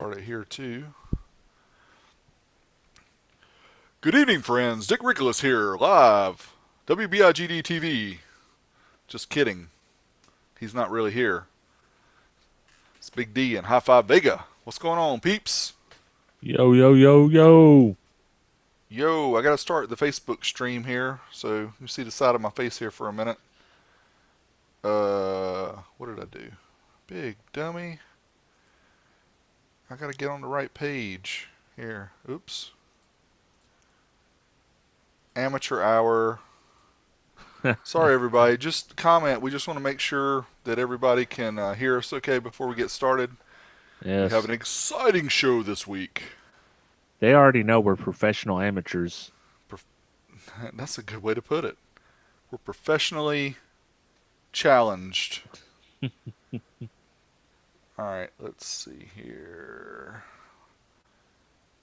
Start it here too. Good evening, friends. Dick Richolas here, live. WBIGD TV. Just kidding. He's not really here. It's Big D and High Five Vega. What's going on, peeps? Yo, yo, yo, yo. Yo, I gotta start the Facebook stream here, so you see the side of my face here for a minute. What did I do? Big dummy. I gotta get on the right page here. Oops. Amateur hour. Sorry, everybody. Just comment. We just want to make sure that everybody can hear us okay before we get started. We have Yes. an exciting show this week. They already know we're professional amateurs. That's a good way to put it. We're professionally challenged. All right, let's see here.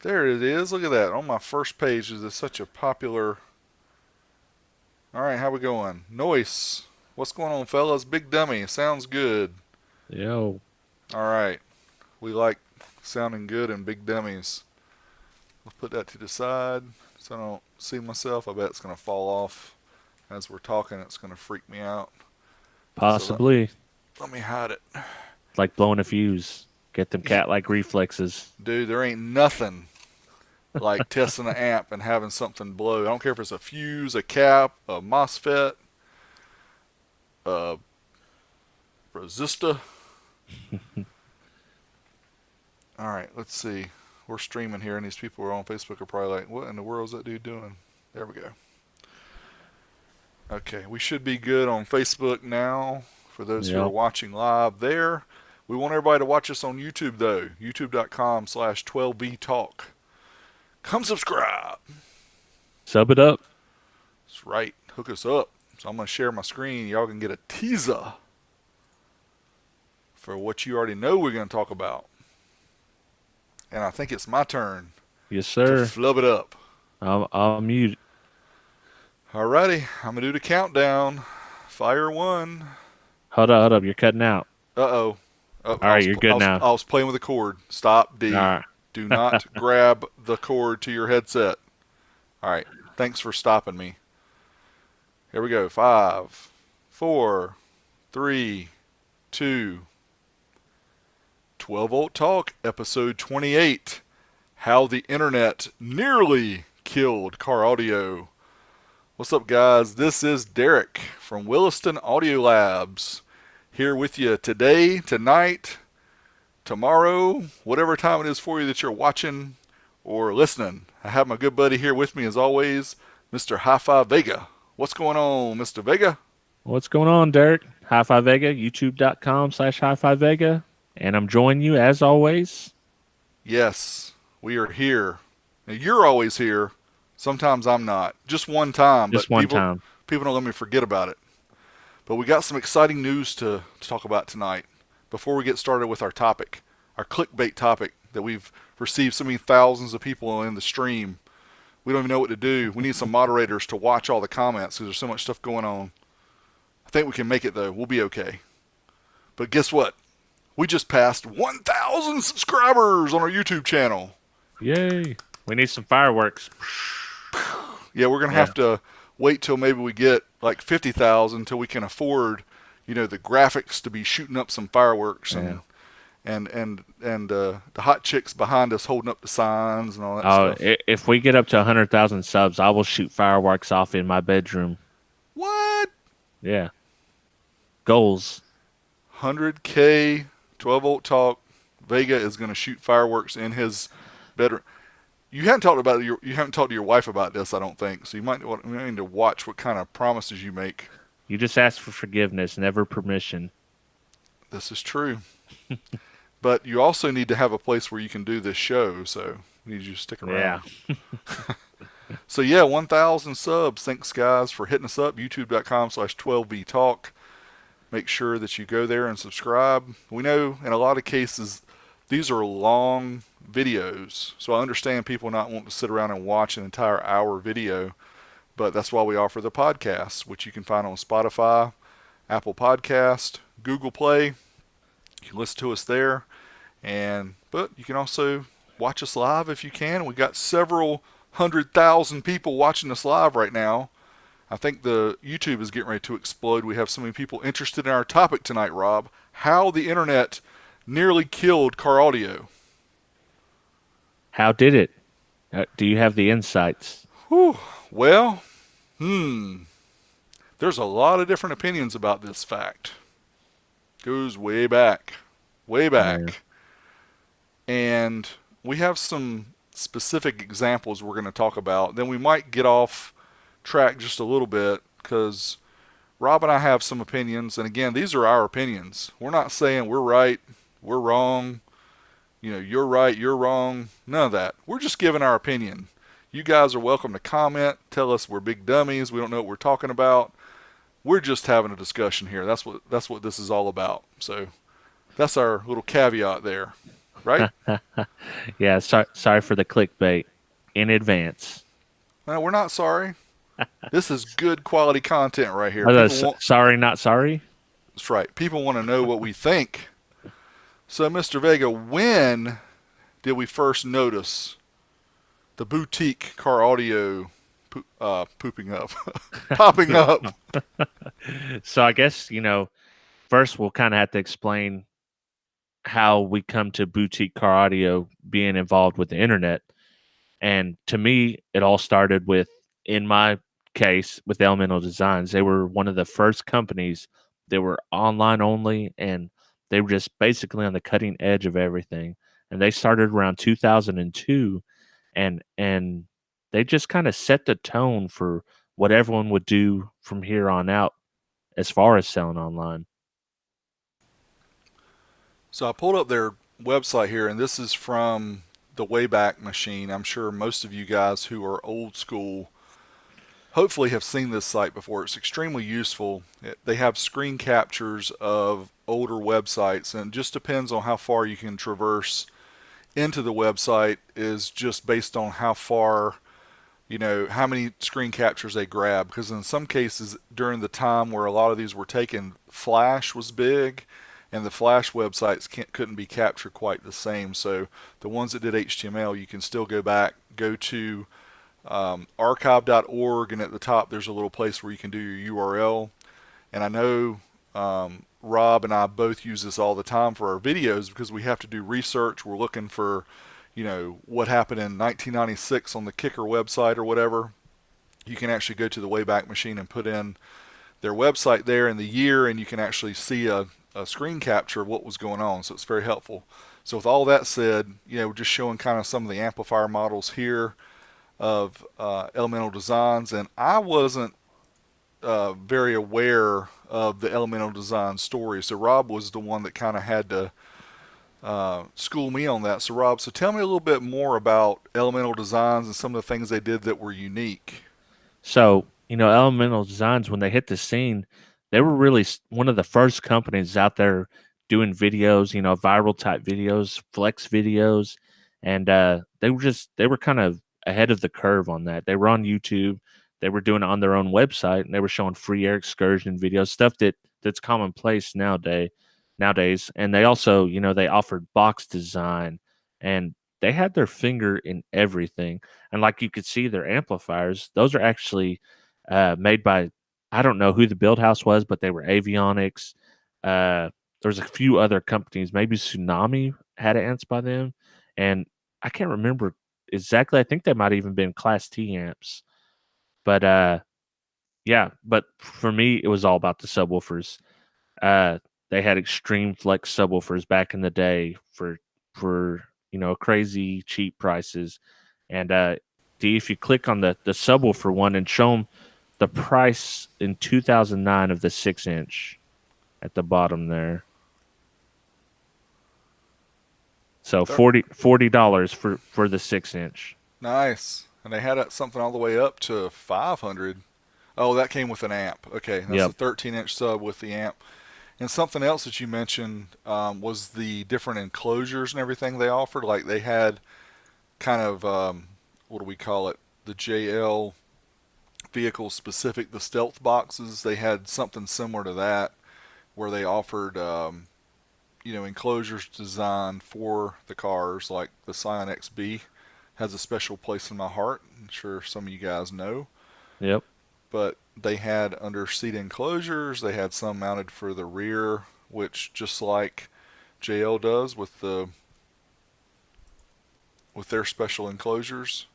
There it is. Look at that. On my first page is such a popular. All right, how we going? Noise. What's going on, fellas? Big dummy. Sounds good. Yo. All right. We like sounding good in big dummies. I'll put that to the side so I don't see myself. I bet it's going to fall off as we're talking. It's going to freak me out. So Possibly. let me hide it. Like blowing a fuse. Get them cat-like reflexes. Dude, there ain't nothing like testing an amp and having something blow. I don't care if it's a fuse, a cap, a MOSFET, a resistor. All right, let's see. We're streaming here, and these people who are on Facebook are probably like, what in the world is that dude doing? There we go. Okay, we should be good on Facebook now for those who are Yep. watching live there. We want everybody to watch us on YouTube, though. YouTube.com/12btalk. Come subscribe. Sub it up. That's right. Hook us up. So I'm going to share my screen. Y'all can get a teaser for what you already know we're going to talk about. And I think it's my turn Yes, to sir. flub it up. I'll mute. Alrighty, I'm going to do the countdown. Fire one. Hold up, hold up. You're cutting out. Uh-oh. Oh, All right, you're good now. I was playing with the cord. Stop, All D. right. Do not grab the cord to your headset. All right. Thanks for stopping me. Here we go. 5, 4, 3, 2. 12 Volt Talk, episode 28. How the Internet Nearly Killed Car Audio. What's up, guys? This is Derek from Williston Audio Labs. Here with you today, tonight, tomorrow, whatever time it is for you that you're watching or listening. I have my good buddy here with me as always, Mr. High Five Vega. What's going on, Mr. Vega? What's going on, Derek? High Five Vega, youtube.com/High Five Vega. And I'm joining you as always. Yes, we are here. Now, you're always here. Sometimes I'm not. Just one time, Just but one people time. people don't let me forget about it. But we got some exciting news to talk about tonight. Before we get started with our topic, our clickbait topic that we've received so many thousands of people in the stream, we don't even know what to do. We need some moderators to watch all the comments because there's so much stuff going on. I think we can make it though. We'll be okay. But guess what? We just passed 1,000 subscribers on our YouTube channel. Yay. We need some fireworks. Yeah, we're gonna Yeah. have to wait till maybe we get like 50,000 until we can afford, the graphics to be shooting up some fireworks Yeah. and the hot chicks behind us holding up the signs and all that Oh, stuff. if we get up to 100,000 subs, I will shoot fireworks off in my bedroom. What? Yeah. Goals. 100K 12 volt talk. Vega is gonna shoot fireworks in his bedroom. You haven't talked to your wife about this, I don't think. So you might need to watch what kind of promises you make. You just ask for forgiveness, never permission. This is true. But you also need to have a place where you can do this show, so we need you to stick Yeah. around. So yeah, 1,000 subs. Thanks guys for hitting us up. YouTube.com/12btalk. Make sure that you go there and subscribe. We know in a lot of cases these are long videos, so I understand people not wanting to sit around and watch an entire hour video, but that's why we offer the podcast, which you can find on Spotify, Apple Podcast, Google Play. You can listen to us there. But you can also watch us live if you can. We got several 100,000 people watching us live right now. I think the YouTube is getting ready to explode. We have so many people interested in our topic tonight, Rob. How the internet nearly killed car audio. How did it? Do you have the insights? Whew. Well, hmm. There's a lot of different opinions about this fact. Goes way back. Way Yeah. back. And we have some specific examples we're going to talk about. Then we might get off track just a little bit because Rob and I have some opinions. And again, these are our opinions. We're not saying we're right, we're wrong, you're right, you're wrong. None of that. We're just giving our opinion. You guys are welcome to comment, tell us we're big dummies, we don't know what we're talking about. We're just having a discussion here. That's what this is all about. So that's our little caveat there, right? Yeah, sorry for the clickbait in advance. No, we're not sorry. This is good quality content right here. Sorry, not sorry. That's right. People want to know what we think. So, Mr. Vega, when did we first notice the boutique car audio pooping up, popping up? So I guess, first we'll kind of have to explain how we come to boutique car audio being involved with the internet. And to me, it all started with, in my case, with Elemental Designs. They were one of the first companies that were online only, and they were just basically on the cutting edge of everything. And they started around 2002, and they just kind of set the tone for what everyone would do from here on out as far as selling online. So I pulled up their website here, and this is from the Wayback Machine. I'm sure most of you guys who are old school hopefully have seen this site before. It's extremely useful. They have screen captures of older websites, and it just depends on how far you can traverse into the website is just based on how far, how many screen captures they grab. Because in some cases, during the time where a lot of these were taken, Flash was big, and the Flash websites couldn't be captured quite the same. So the ones that did HTML, you can still go to archive.org, and at the top there's a little place where you can do your URL. And I know Rob and I both use this all the time for our videos because we have to do research. We're looking for, what happened in 1996 on the Kicker website or whatever. You can actually go to the Wayback Machine and put in their website there and the year, and you can actually see a screen capture of what was going on. So it's very helpful. So with all that said, we're just showing kind of some of the amplifier models here of Elemental Designs, and I wasn't very aware of the Elemental Design story. So Rob was the one that kind of had to school me on that. So Rob, so tell me a little bit more about Elemental Designs and some of the things they did that were unique. So, Elemental Designs, when they hit the scene, they were really one of the first companies out there doing videos, viral type videos, flex videos. And they were kind of ahead of the curve on that. They were on YouTube, they were doing it on their own website, and they were showing free air excursion videos, stuff that's commonplace nowadays. And they also, they offered box design, and they had their finger in everything. And like you could see, their amplifiers, those are actually made by, I don't know who the build house was, but they were Avionics. There's a few other companies, maybe Tsunami had amps by them, and I can't remember exactly. I think they might even been Class T amps. But yeah, but for me, it was all about the subwoofers. Uh, they had extreme flex subwoofers back in the day for crazy cheap prices, and if you click on the subwoofer one and show them the price in 2009 of the 6-inch at the bottom there. So $40 for the 6-inch. Nice. And they had something all the way up to 500. Oh, that came with an amp. Okay, that's a Yep. 13-inch sub with the amp. And something else that you mentioned was the different enclosures and everything they offered. Like they had kind of, what do we call it? The JL vehicle specific, the stealth boxes. They had something similar to that where they offered, enclosures designed for the cars, like the Scion XB, has a special place in my heart. I'm sure some of you guys know. Yep. But they had under seat enclosures. They had some mounted for the rear, which just like JL does with their special enclosures.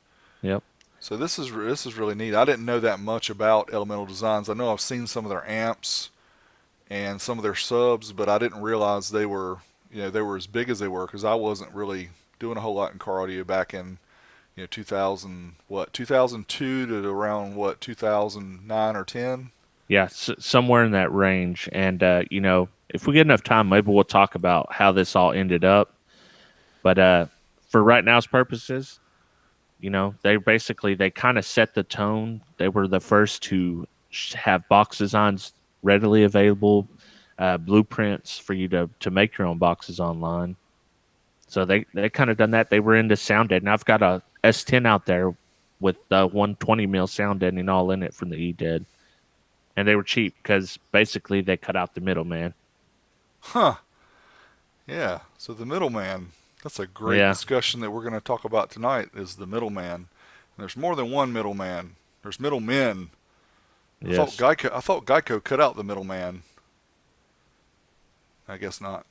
Yep. So this is really neat. I didn't know that much about Elemental Designs. I know I've seen some of their amps and some of their subs, but I didn't realize they were as big as they were because I wasn't really doing a whole lot in car audio back in 2002 to around 2009 or 10. Yeah, somewhere in that range. And if we get enough time, maybe we'll talk about how this all ended up. But for right now's purposes, they kind of set the tone. They were the first to have box designs readily available, blueprints for you to make your own boxes online. So they kind of done that. They were into sound deadening. I've got a S10 out there with 120 mil sound deadening all in it from the E-Dead. And they were cheap because basically they cut out the middleman. Huh. Yeah. So the middleman. That's a great Yeah. discussion that we're going to talk about tonight is the middleman. And there's more than one middleman. There's middlemen. Yes. I thought Geico cut out the middleman. I guess not.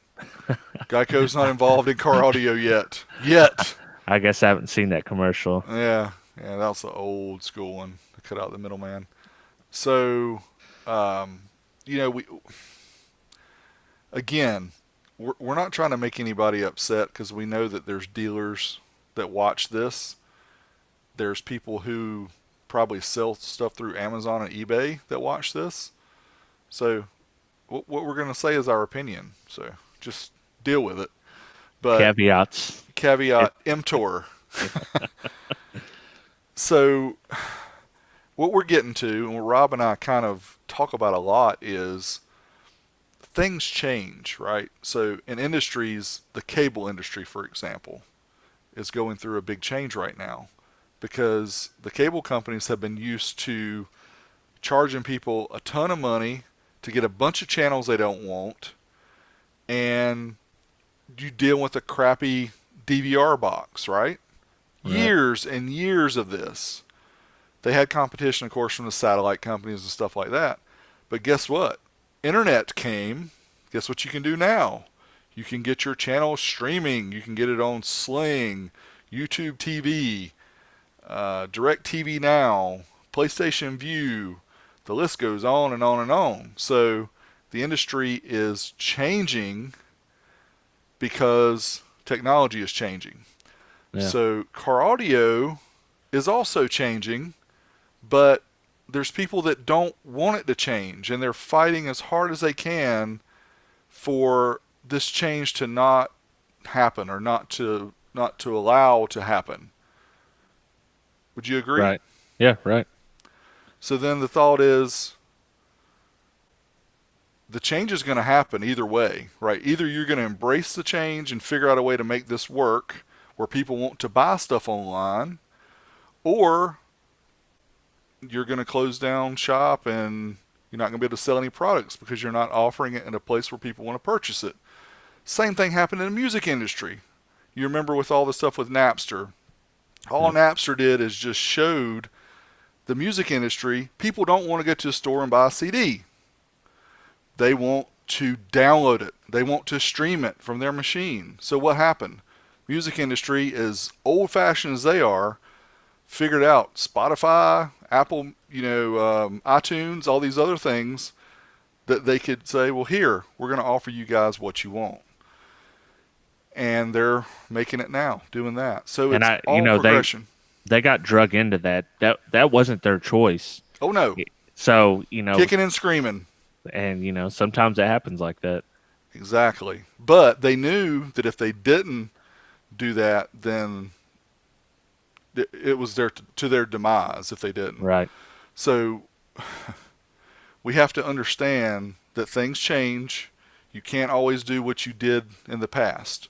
Geico's not involved in car audio yet. Yet. I guess I haven't seen that commercial. Yeah. Yeah, that was the old school one to cut out the middleman. So, we again, we're not trying to make anybody upset because we know that there's dealers that watch this. There's people who probably sell stuff through Amazon and eBay that watch this. So what we're going to say is our opinion. So just deal with it. But Caveats. caveat emptor. So what we're getting to, and what Rob and I kind of talk about a lot, is things change, right? So in industries, the cable industry, for example, is going through a big change right now because the cable companies have been used to charging people a ton of money to get a bunch of channels they don't want, and you deal with a crappy DVR box, right? Right. Years and years of this. They had competition, of course, from the satellite companies and stuff like that. But guess what? Internet came. Guess what you can do now? You can get your channel streaming. You can get it on Sling, YouTube TV, Direct TV Now, PlayStation View. The list goes on and on and on. So the industry is changing because technology is changing. Yeah. So car audio is also changing, but there's people that don't want it to change, and they're fighting as hard as they can for this change to not happen or not to allow to happen. Would you agree? Right. Yeah, right. So then the thought is the change is going to happen either way, right? Either you're going to embrace the change and figure out a way to make this work where people want to buy stuff online, or you're going to close down shop and you're not going to be able to sell any products because you're not offering it in a place where people want to purchase it. Same thing happened in the music industry. You remember with all the stuff with Napster. All Napster did is just showed the music industry, people don't want to go to a store and buy a CD. They want to download it. They want to stream it from their machine. So what happened? Music industry, as old-fashioned as they are, figured out Spotify, Apple, iTunes, all these other things that they could say, well, here, we're going to offer you guys what you want. And they're making it now, doing that. So it's all progression. They got drug into that. That wasn't their choice. Oh, no. So, kicking and screaming. And, sometimes it happens like that. Exactly. But they knew that if they didn't do that, then it was to their demise if they didn't. Right. So we have to understand that things change. You can't always do what you did in the past.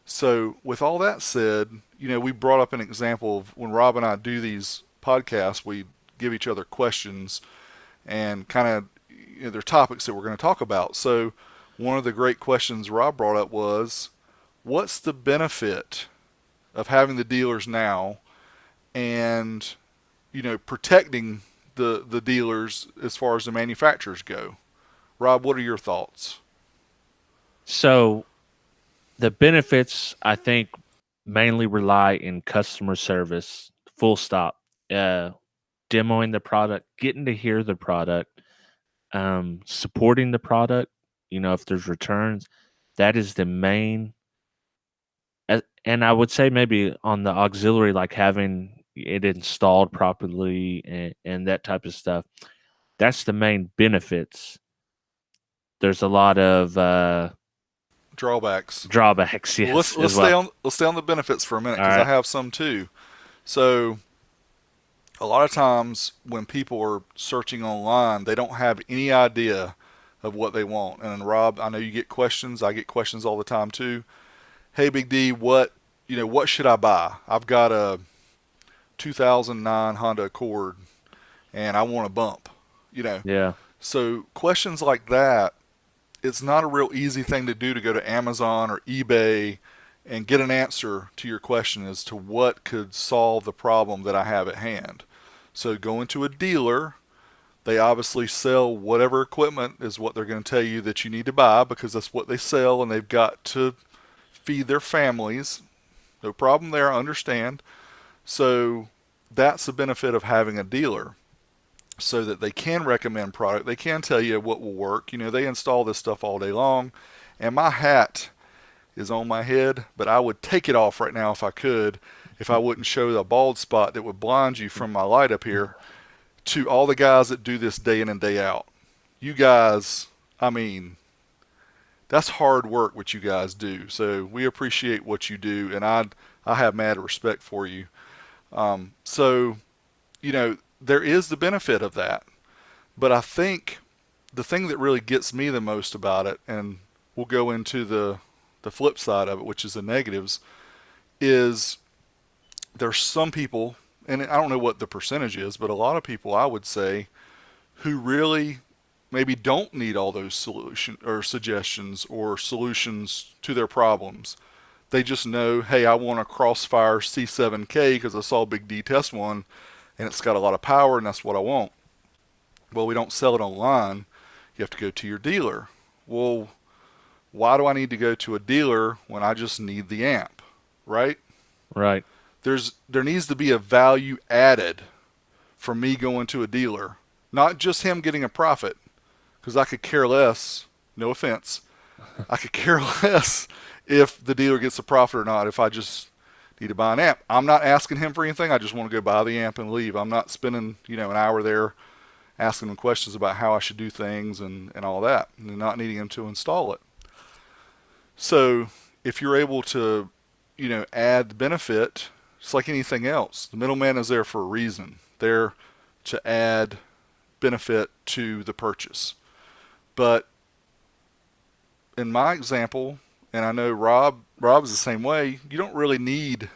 So with all that said, we brought up an example of when Rob and I do these podcasts, we give each other questions and kind of they're topics that we're going to talk about. So one of the great questions Rob brought up was, what's the benefit of having the dealers now and, protecting the dealers as far as the manufacturers go? Rob, what are your thoughts? So the benefits, I think, mainly rely in customer service, full stop. Uh, Demoing the product, getting to hear the product, supporting the product. If there's returns, that is the main. And I would say maybe on the auxiliary, like having it installed properly and that type of stuff. That's the main benefits. There's a lot of Drawbacks. drawbacks, Well, yes, as well. let's stay on the benefits for a minute All because I right. have some too. So a lot of times when people are searching online, they don't have any idea of what they want. And Rob, I know you get questions. I get questions all the time too. Hey, Big D, what should I buy? I've got a 2009 Honda Accord and I want a bump. You know, Yeah. so questions like that, it's not a real easy thing to do to go to Amazon or eBay and get an answer to your question as to what could solve the problem that I have at hand. So go into a dealer. They obviously sell whatever equipment is what they're going to tell you that you need to buy because that's what they sell and they've got to feed their families. No problem there, I understand. So that's the benefit of having a dealer so that they can recommend product. They can tell you what will work. They install this stuff all day long. And my hat is on my head, but I would take it off right now if I could, if I wouldn't show the bald spot that would blind you from my light up here, to all the guys that do this day in and day out. You guys, I mean, that's hard work what you guys do. So we appreciate what you do, and I have mad respect for you. So there is the benefit of that, but I think the thing that really gets me the most about it, and we'll go into the flip side of it, which is the negatives, is there's some people, and I don't know what the percentage is, but a lot of people I would say who really maybe don't need all those solution or suggestions or solutions to their problems. They just know, hey, I want a Crossfire C7K because I saw Big D test one and it's got a lot of power and that's what I want. Well, we don't sell it online. You have to go to your dealer. Well, why do I need to go to a dealer when I just need the amp, right? Right. There needs to be a value added from me going to a dealer, not just him getting a profit, because I could care less. No offense, I could care less if the dealer gets a profit or not. If I just need to buy an amp, I'm not asking him for anything. I just want to go buy the amp and leave. I'm not spending an hour there asking him questions about how I should do things and all that, and not needing him to install it. So if you're able to, add benefit, it's like anything else. The middleman is there for a reason. They're to add benefit to the purchase. But in my example, and I know Rob's the same way, you don't really need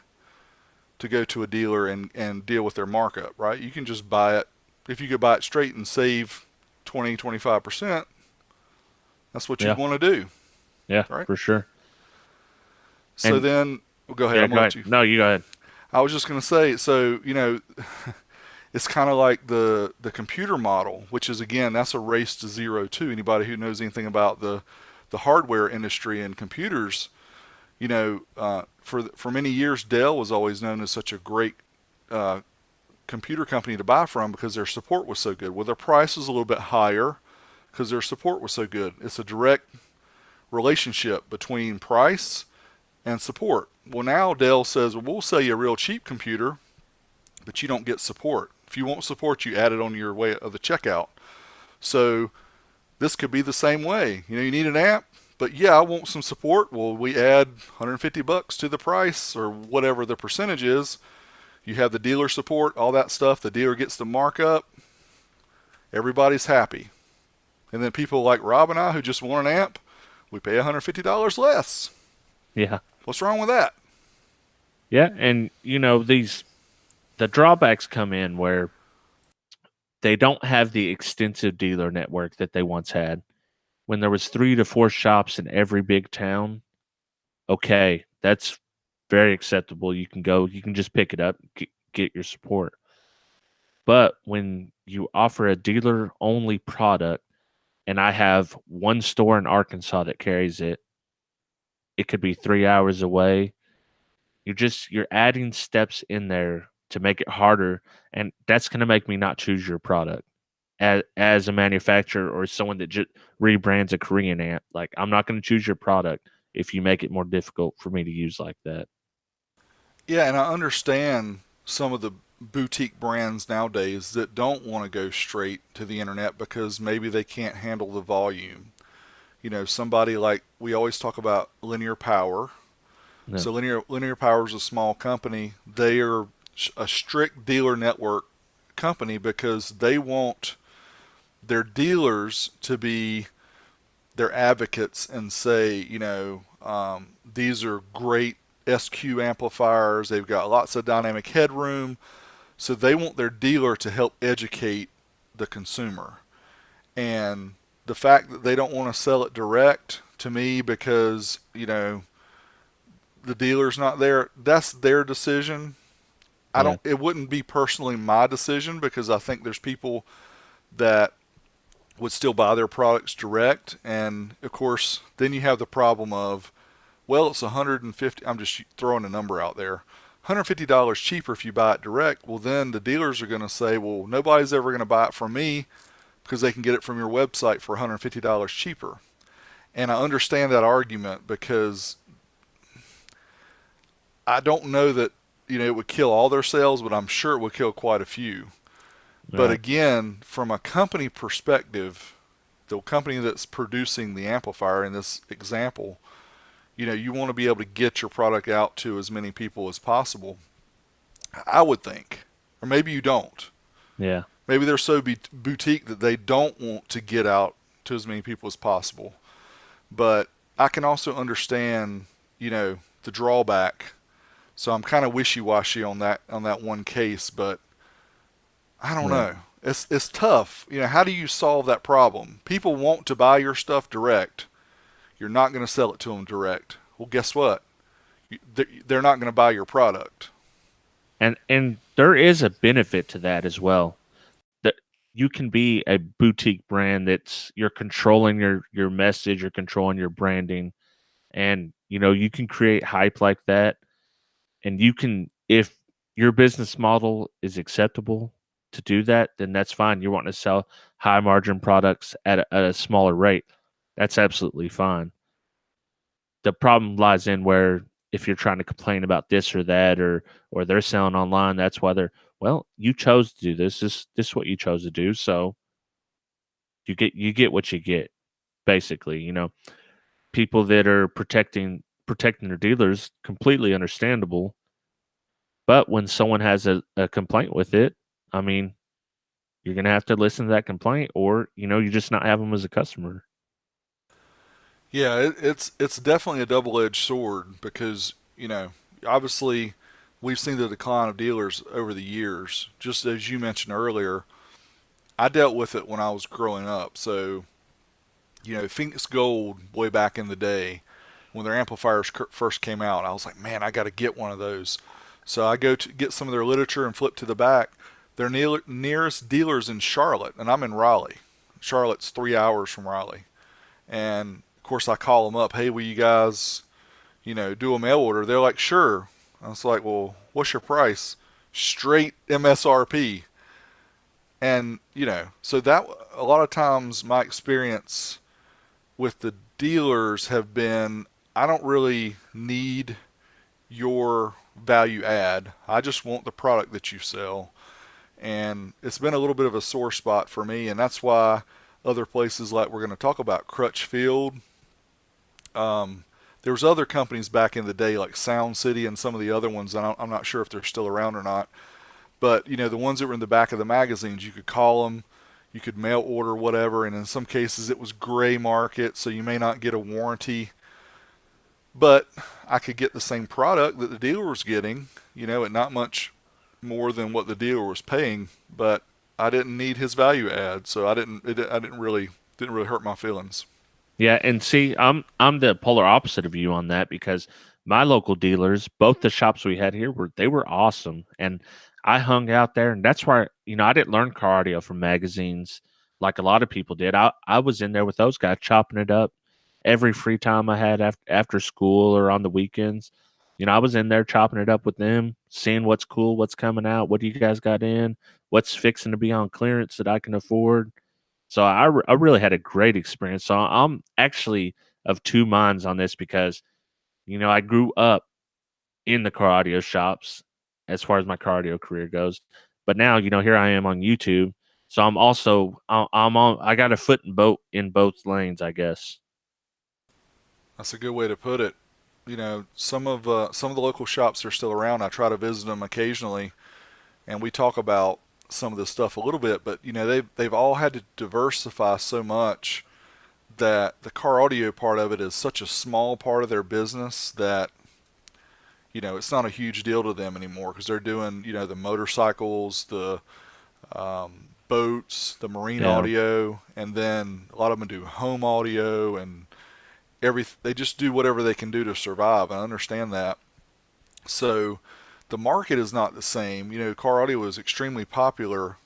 to go to a dealer and deal with their markup, right? You can just buy it. If you could buy it straight and save 20-25%, that's what you'd Yeah. want to do, Yeah, right? for sure. So And then, well, go ahead. yeah, I'm go going to let ahead. you. No, you go ahead. I was just going to say, so, it's kind of like the computer model, which is, again, that's a race to zero too. Anybody who knows anything about the hardware industry and computers, for many years, Dell was always known as such a great computer company to buy from because their support was so good. Well, their price was a little bit higher because their support was so good. It's a direct relationship between price and support. Well, now Dell says, well, we'll sell you a real cheap computer, but you don't get support. If you want support, you add it on your way of the checkout. So this could be the same way. You need an amp, but yeah, I want some support. Well, we add $150 to the price or whatever the percentage is. You have the dealer support, all that stuff. The dealer gets the markup. Everybody's happy. And then people like Rob and I who just want an amp, we pay $150 less. Yeah. What's wrong with that? Yeah, and the drawbacks come in where they don't have the extensive dealer network that they once had. when there was 3 to 4 shops in every big town, okay, that's very acceptable. You can go, you can just pick it up, get your support. But when you offer a dealer only product, and I have one store in Arkansas that carries it, it could be 3 hours away. You're adding steps in there to make it harder, and that's going to make me not choose your product as a manufacturer or someone that just rebrands a Korean amp. Like, I'm not going to choose your product if you make it more difficult for me to use like that. Yeah, and I understand some of the boutique brands nowadays that don't want to go straight to the internet because maybe they can't handle the volume. Somebody like we always talk about Linear Power. No. So Linear Power is a small company. They are a strict dealer network company because they want their dealers to be their advocates and say, these are great SQ amplifiers. They've got lots of dynamic headroom. So they want their dealer to help educate the consumer. And the fact that they don't want to sell it direct to me because, the dealer's not there, that's their decision. I Yeah. don't it wouldn't be personally my decision because I think there's people that would still buy their products direct, and of course then you have the problem of, well, it's 150, I'm just throwing a number out there, $150 cheaper if you buy it direct. Well, then the dealers are going to say, well, nobody's ever going to buy it from me because they can get it from your website for $150 cheaper. And I understand that argument because I don't know that it would kill all their sales, but I'm sure it would kill quite a few. But Right. again, from a company perspective, the company that's producing the amplifier in this example, you want to be able to get your product out to as many people as possible. I would think, or maybe you don't. Yeah. Maybe they're so boutique that they don't want to get out to as many people as possible. But I can also understand, the drawback. So I'm kind of wishy-washy on that one case, but I don't Yeah. know. It's tough. How do you solve that problem? People want to buy your stuff direct. You're not going to sell it to them direct. Well, guess what? They're not going to buy your product. And there is a benefit to that as well. That you can be a boutique brand that's you're controlling your message, you're controlling your branding, and you can create hype like that, and you can, if your business model is acceptable to do that, then that's fine. You're wanting to sell high margin products at a smaller rate. That's absolutely fine. The problem lies in where if you're trying to complain about this or that, or they're selling online, that's why they're, well, you chose to do this. This is what you chose to do. So you get what you get, basically. People that are protecting their dealers, completely understandable. But when someone has a complaint with it, I mean, you're gonna have to listen to that complaint, or you just not have them as a customer. Yeah, it's definitely a double-edged sword because obviously we've seen the decline of dealers over the years. Just as you mentioned earlier, I dealt with it when I was growing up. So Phoenix Gold way back in the day when their amplifiers first came out, I was like, man, I got to get one of those. So I go to get some of their literature and flip to the back. Their nearest dealers in Charlotte, and I'm in Raleigh. Charlotte's 3 hours from Raleigh. And of course, I call them up. Hey, will you guys, do a mail order? They're like, sure. I was like, well, what's your price? Straight MSRP. And so that a lot of times my experience with the dealers have been, I don't really need your value add. I just want the product that you sell. And it's been a little bit of a sore spot for me, and that's why other places like we're going to talk about Crutchfield. There was other companies back in the day like Sound City and some of the other ones. I'm not sure if they're still around or not. But the ones that were in the back of the magazines, you could call them, you could mail order whatever, and in some cases it was gray market, so you may not get a warranty. But I could get the same product that the dealer was getting, at not much more than what the dealer was paying, but I didn't need his value add, so I didn't really hurt my feelings. Yeah, and see, I'm the polar opposite of you on that because my local dealers, both the shops we had here were awesome, and I hung out there, and that's why I didn't learn car audio from magazines like a lot of people did. I was in there with those guys chopping it up every free time I had after school or on the weekends. I was in there chopping it up with them, seeing what's cool, what's coming out, what do you guys got in, what's fixing to be on clearance that I can afford. So I really had a great experience. So I'm actually of two minds on this because I grew up in the car audio shops as far as my car audio career goes, but now here I am on YouTube. So I'm also I'm on. I got a foot in both lanes, I guess. That's a good way to put it. Some of the local shops are still around. I try to visit them occasionally, and we talk about some of this stuff a little bit. But they've all had to diversify so much that the car audio part of it is such a small part of their business that it's not a huge deal to them anymore because they're doing the motorcycles, the boats, the marine Yeah, audio, and then a lot of them do home audio and they just do whatever they can do to survive. I understand that. So the market is not the same. Car audio was extremely popular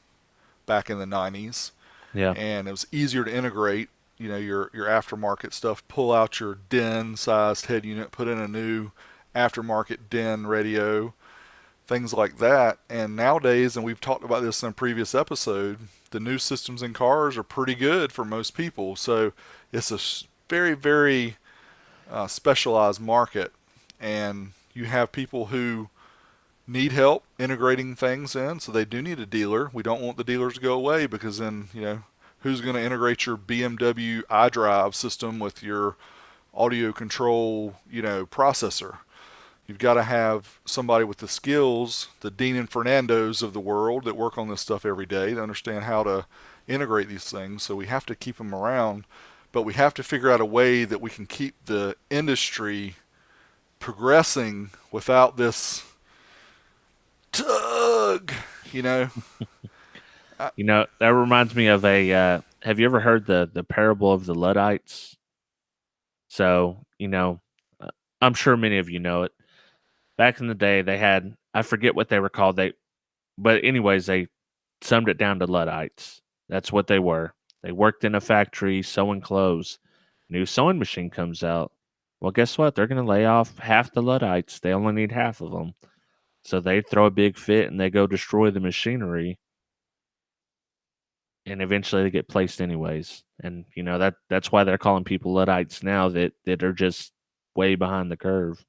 back in the 90s, yeah, and it was easier to integrate. Your aftermarket stuff. Pull out your den-sized head unit, put in a new aftermarket den radio, things like that. And nowadays, and we've talked about this in a previous episode, the new systems in cars are pretty good for most people. So it's a very, very specialized market, and you have people who need help integrating things in, so they do need a dealer. We don't want the dealers to go away because then, who's going to integrate your BMW iDrive system with your audio control, processor? You've got to have somebody with the skills, the Dean and Fernandos of the world that work on this stuff every day to understand how to integrate these things. So we have to keep them around, but we have to figure out a way that we can keep the industry progressing without this tug, you know. I, that reminds me of a. Have you ever heard the parable of the Luddites? So uh, I'm sure many of you know it. Back in the day, they had I forget what they were called. But anyways, they summed it down to Luddites. That's what they were. They worked in a factory sewing clothes. New sewing machine comes out. Well, guess what? They're going to lay off half the Luddites. They only need half of them. So they throw a big fit and they go destroy the machinery. And eventually they get placed anyways. And that's why they're calling people Luddites now that are just way behind the curve.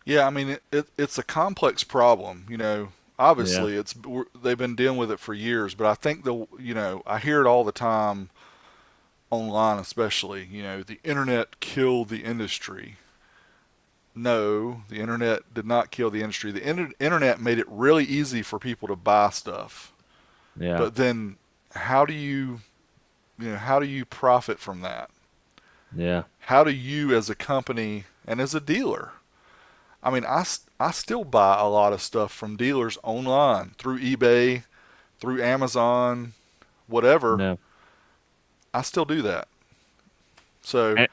yeah, I mean it's a complex problem. Yeah. Obviously they've been dealing with it for years, but I think I hear it all the time online, especially. The internet killed the industry. No, the internet did not kill the industry. The internet made it really easy for people to buy stuff. Yeah. But then how do how do you profit from that? Yeah. How do you as a company and as a dealer? I mean, I still buy a lot of stuff from dealers online through eBay, through Amazon, whatever. No. I still do that. So, And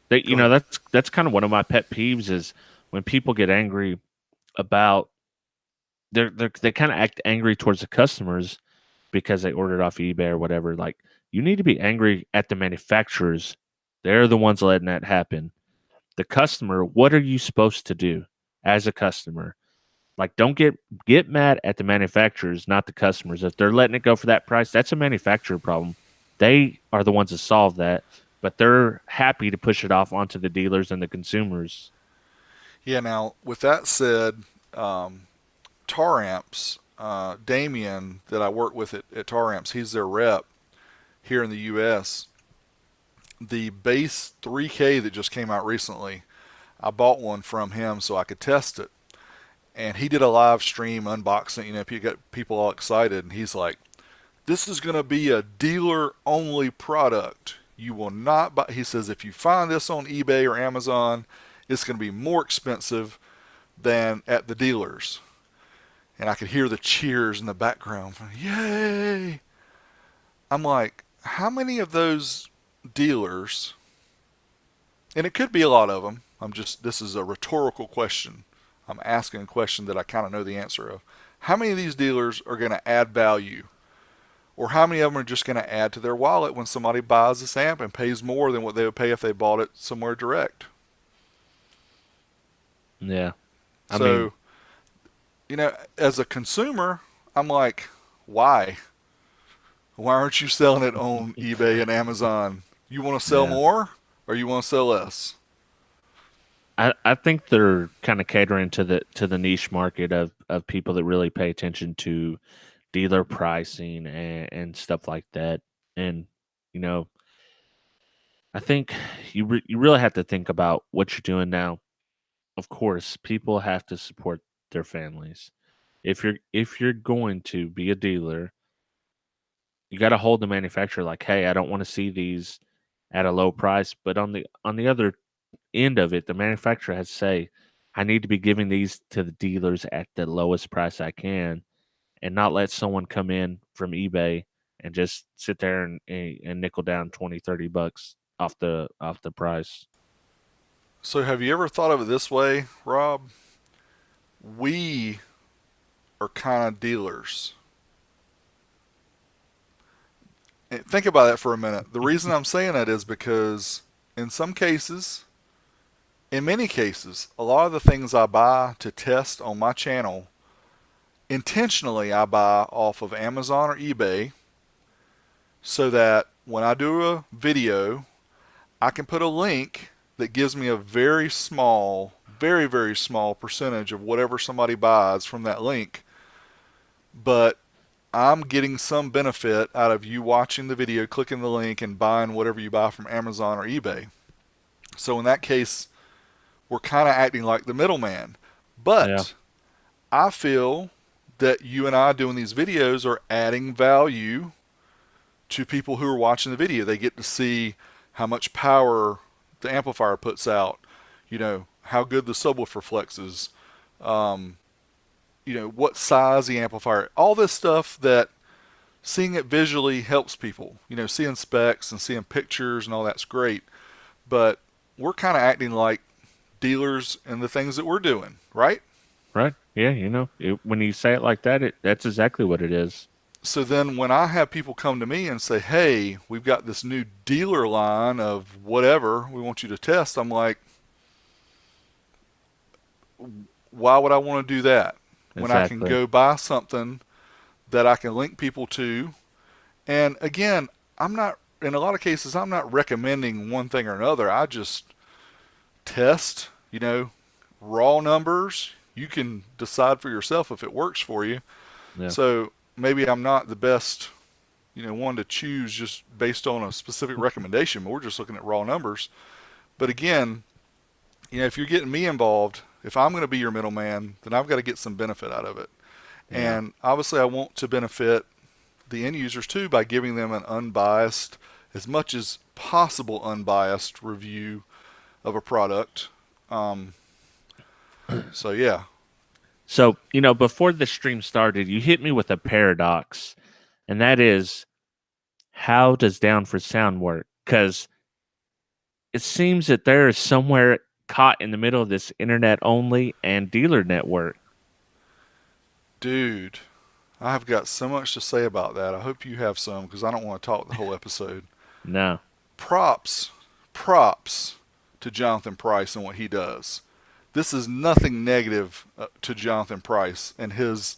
that go ahead. that's kind of one of my pet peeves is when people get angry about they kind of act angry towards the customers because they ordered off eBay or whatever. Like you need to be angry at the manufacturers. They're the ones letting that happen. The customer, what are you supposed to do as a customer? Like don't get mad at the manufacturers, not the customers. If they're letting it go for that price, that's a manufacturer problem. They are the ones that solve that, but they're happy to push it off onto the dealers and the consumers. Yeah, now, with that said, Tar Amps, Damien, that I work with at Tar Amps, he's their rep here in the U.S. The Bass 3K that just came out recently, I bought one from him so I could test it. And he did a live stream unboxing. He got people all excited, and he's like, "This is going to be a dealer-only product. You will not buy." He says, "If you find this on eBay or Amazon, it's going to be more expensive than at the dealers." And I could hear the cheers in the background. Yay! I'm like, how many of those? dealers, and it could be a lot of them. This is a rhetorical question. I'm asking a question that I kind of know the answer of. How many of these dealers are going to add value? Or how many of them are just going to add to their wallet when somebody buys this amp and pays more than what they would pay if they bought it somewhere direct? Yeah. I mean, So, as a consumer, I'm like, why? Why aren't you selling it on eBay and Amazon? You want to sell yeah. more or you want to sell less? I think they're kind of catering to the niche market of people that really pay attention to dealer pricing and stuff like that. And you know, I think you really have to think about what you're doing now. Of course, people have to support their families. If you're going to be a dealer, you got to hold the manufacturer like, hey, I don't want to see these at a low price. But on the other end of it, the manufacturer has to say, I need to be giving these to the dealers at the lowest price I can, and not let someone come in from eBay and just sit there and nickel down 20, $30 off the price. So, have you ever thought of it this way, Rob? We are kind of dealers. And think about that for a minute. The reason I'm saying that is because in some cases, in many cases, a lot of the things I buy to test on my channel, intentionally I buy off of Amazon or eBay so that when I do a video, I can put a link that gives me a very small, very, very small percentage of whatever somebody buys from that link. But I'm getting some benefit out of you watching the video, clicking the link, and buying whatever you buy from Amazon or eBay. So in that case, we're kind of acting like the middleman. Yeah, But I feel that you and I doing these videos are adding value to people who are watching the video. They get to see how much power the amplifier puts out, how good the subwoofer flexes, um, what size the amplifier, all this stuff that seeing it visually helps people. Seeing specs and seeing pictures and all that's great. But we're kind of acting like dealers in the things that we're doing, right? right. Yeah, when you say it like that, that's exactly what it is. So then when I have people come to me and say, hey, we've got this new dealer line of whatever we want you to test, I'm like, why would I want to do that when I can Exactly. go buy something that I can link people to? And again, in a lot of cases, I'm not recommending one thing or another. I just test, raw numbers. You can decide for yourself if it works for you. Yeah. So maybe I'm not the best, one to choose just based on a specific recommendation, but we're just looking at raw numbers. But again, if you're getting me involved, if I'm going to be your middleman, then I've got to get some benefit out of it. Yeah. And obviously, I want to benefit the end users too by giving them an unbiased, as much as possible, unbiased review of a product. Um, so, yeah. So, before the stream started, you hit me with a paradox, and that is, how does down for sound work? Because it seems that there is somewhere caught in the middle of this internet only and dealer network. Dude, I've got so much to say about that. I hope you have some because I don't want to talk the whole episode. No. Props, props to Jonathan Price and what he does. This is nothing negative to Jonathan Price and his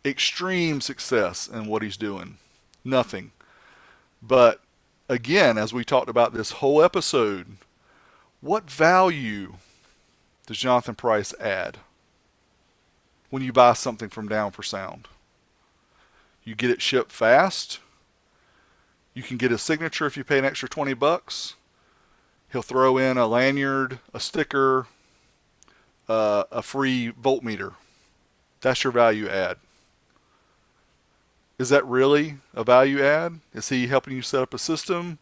extreme success in what he's doing. Nothing. But again, as we talked about this whole episode, what value does Jonathan Price add when you buy something from Down for Sound? You get it shipped fast. You can get his signature if you pay an extra $20. He'll throw in a lanyard, a sticker, a free voltmeter. That's your value add. Is that really a value add? Is he helping you set up a system?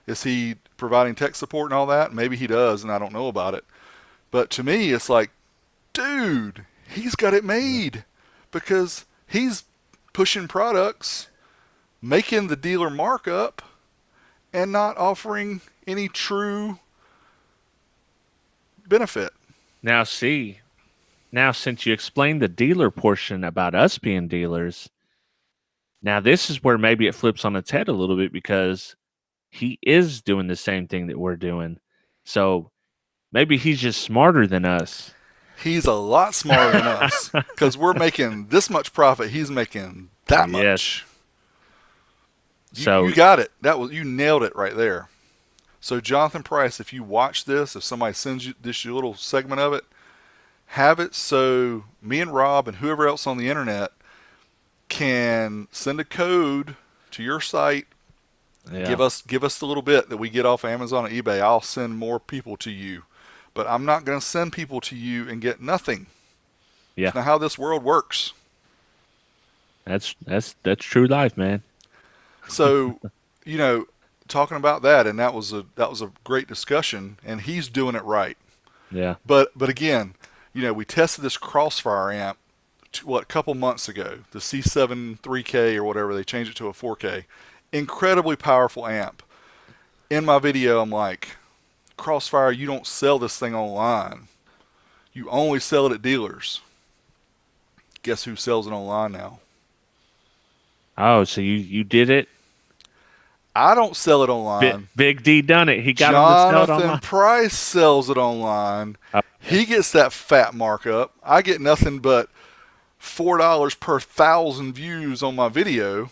Is he providing tech support and all that? Maybe he does, and I don't know about it. But to me, it's like, dude, he's got it made because he's pushing products, making the dealer markup, and not offering any true benefit. Now, see, now since you explained the dealer portion about us being dealers, now this is where maybe it flips on its head a little bit because he is doing the same thing that we're doing. So maybe he's just smarter than us. He's a lot smarter than us because we're making this much profit. He's making that Yes. much. You So, got it. You nailed it right there. So Jonathan Price, if you watch this, if somebody sends you this little segment of it, have it so me and Rob and whoever else on the internet can send a code to your site. yeah. Give us the little bit that we get off Amazon and eBay. I'll send more people to you. But I'm not going to send people to you and get nothing. Yeah. It's not how this world works. That's true life, man. So, you know, talking about that, and that was a great discussion, and he's doing it right. Yeah. But again, we tested this Crossfire amp a couple months ago, the C7 3K or whatever. They changed it to a 4K. Incredibly powerful amp. In my video, I'm like, Crossfire, you don't sell this thing online. You only sell it at dealers. Guess who sells it online now? Oh, so you did it? I don't sell it Big, online. Big D done it. He got him to sell it Jonathan online. Price sells it online. Okay. He gets that fat markup. I get nothing but $4 per 1,000 views on my video. Yeah,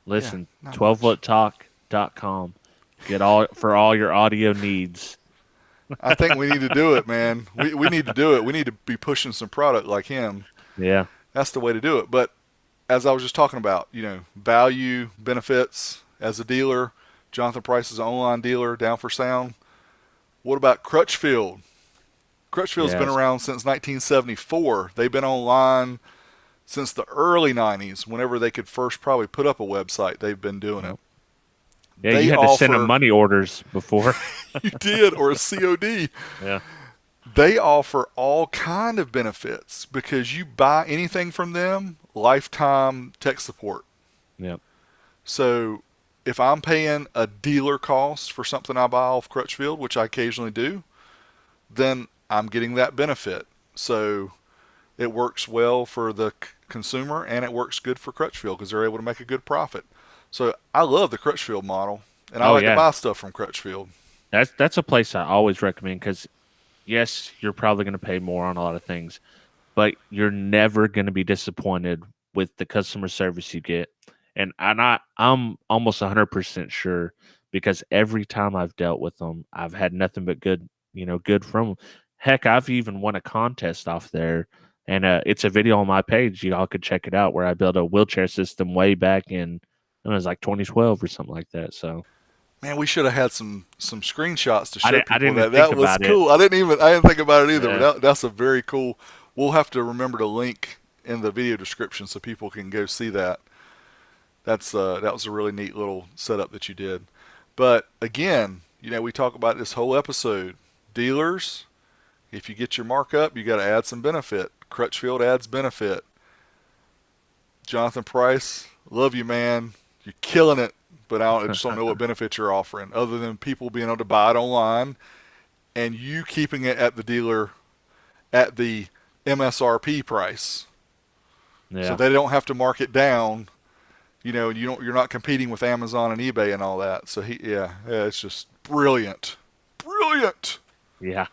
Listen, not much. 12foottalk.com. Get all your audio needs. I think we need to do it, man. We need to do it. We need to be pushing some product like him. Yeah. That's the way to do it. But as I was just talking about, value, benefits as a dealer. Jonathan Price is an online dealer, down for sound. What about Crutchfield? Crutchfield's been Yes. around since 1974. They've been online since the early 90s, whenever they could first probably put up a website. They've been doing it. Yeah, you They had to send them offer, money orders before. you did, or a COD. Yeah. They offer all kind of benefits because you buy anything from them, lifetime tech support. Yep. So if I'm paying a dealer cost for something I buy off Crutchfield, which I occasionally do, then I'm getting that benefit. So it works well for the consumer and it works good for Crutchfield because they're able to make a good profit. So I love the Crutchfield model, and I Oh like to yeah. buy stuff from Crutchfield. That's a place I always recommend because yes, you're probably going to pay more on a lot of things, but you're never going to be disappointed with the customer service you get. And I'm almost 100% sure because every time I've dealt with them, I've had nothing but good from them. Heck, I've even won a contest off there, and it's a video on my page. You all could check it out where I built a wheelchair system way back in it was like 2012 or something like that. So Man, we should have had some screenshots to show I people didn't even that. think That was about it. cool. I didn't think about it either, but Yeah, that's a very cool. We'll have to remember to link in the video description so people can go see that. That was a really neat little setup that you did. But again, we talk about this whole episode. Dealers, if you get your markup, you got to add some benefit. Crutchfield adds benefit. Jonathan Price, love you, man. You're killing it, but I just don't know what benefits you're offering other than people being able to buy it online and you keeping it at the dealer at the MSRP price, so yeah, they don't have to mark it down. You're not competing with Amazon and eBay and all that. So yeah, it's just brilliant, brilliant. yeah.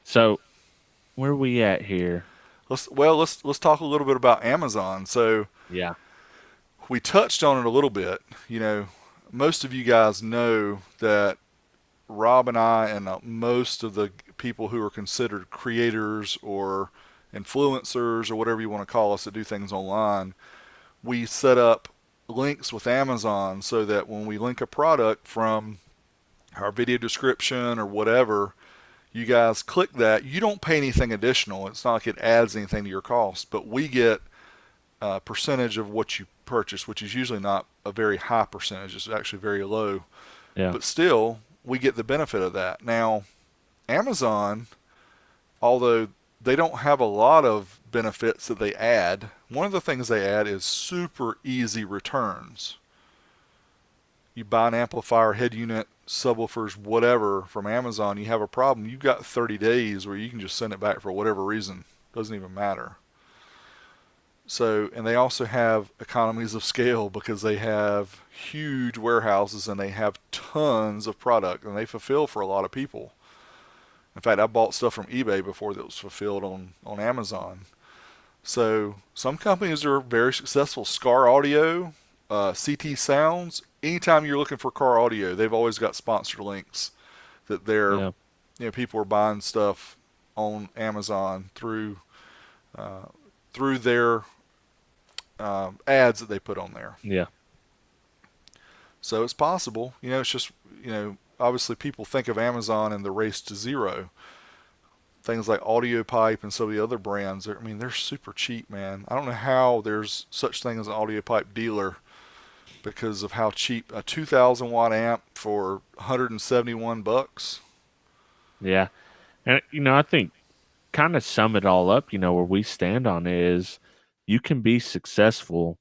So where are we at here? Let's talk a little bit about Amazon. So Yeah, we touched on it a little bit. Most of you guys know that Rob and I and most of the people who are considered creators or influencers or whatever you want to call us that do things online, we set up links with Amazon so that when we link a product from our video description or whatever, you guys click that. You don't pay anything additional. It's not like it adds anything to your cost, but we get a percentage of what you purchase, which is usually not a very high percentage. It's actually very low, yeah, but still, we get the benefit of that. Now, Amazon, although they don't have a lot of benefits that they add, one of the things they add is super easy returns. you buy an amplifier, head unit, subwoofers, whatever from Amazon, you have a problem, you've got 30 days where you can just send it back for whatever reason. Doesn't even matter. So, and they also have economies of scale because they have huge warehouses and they have tons of product and they fulfill for a lot of people. In fact, I bought stuff from eBay before that was fulfilled on Amazon. So some companies are very successful. Scar Audio, CT Sounds. Anytime you're looking for car audio, they've always got sponsored links that Yeah. people are buying stuff on Amazon uh, through their ads that they put on there. Yeah. So it's possible. It's just obviously people think of Amazon and the race to zero. Things like Audio Pipe and some of the other brands, I mean, they're super cheap, man. I don't know how there's such thing as an Audio Pipe dealer because of how cheap a 2,000 watt amp for 171 bucks. Yeah. And I think kind of sum it all up, where we stand on it is you can be successful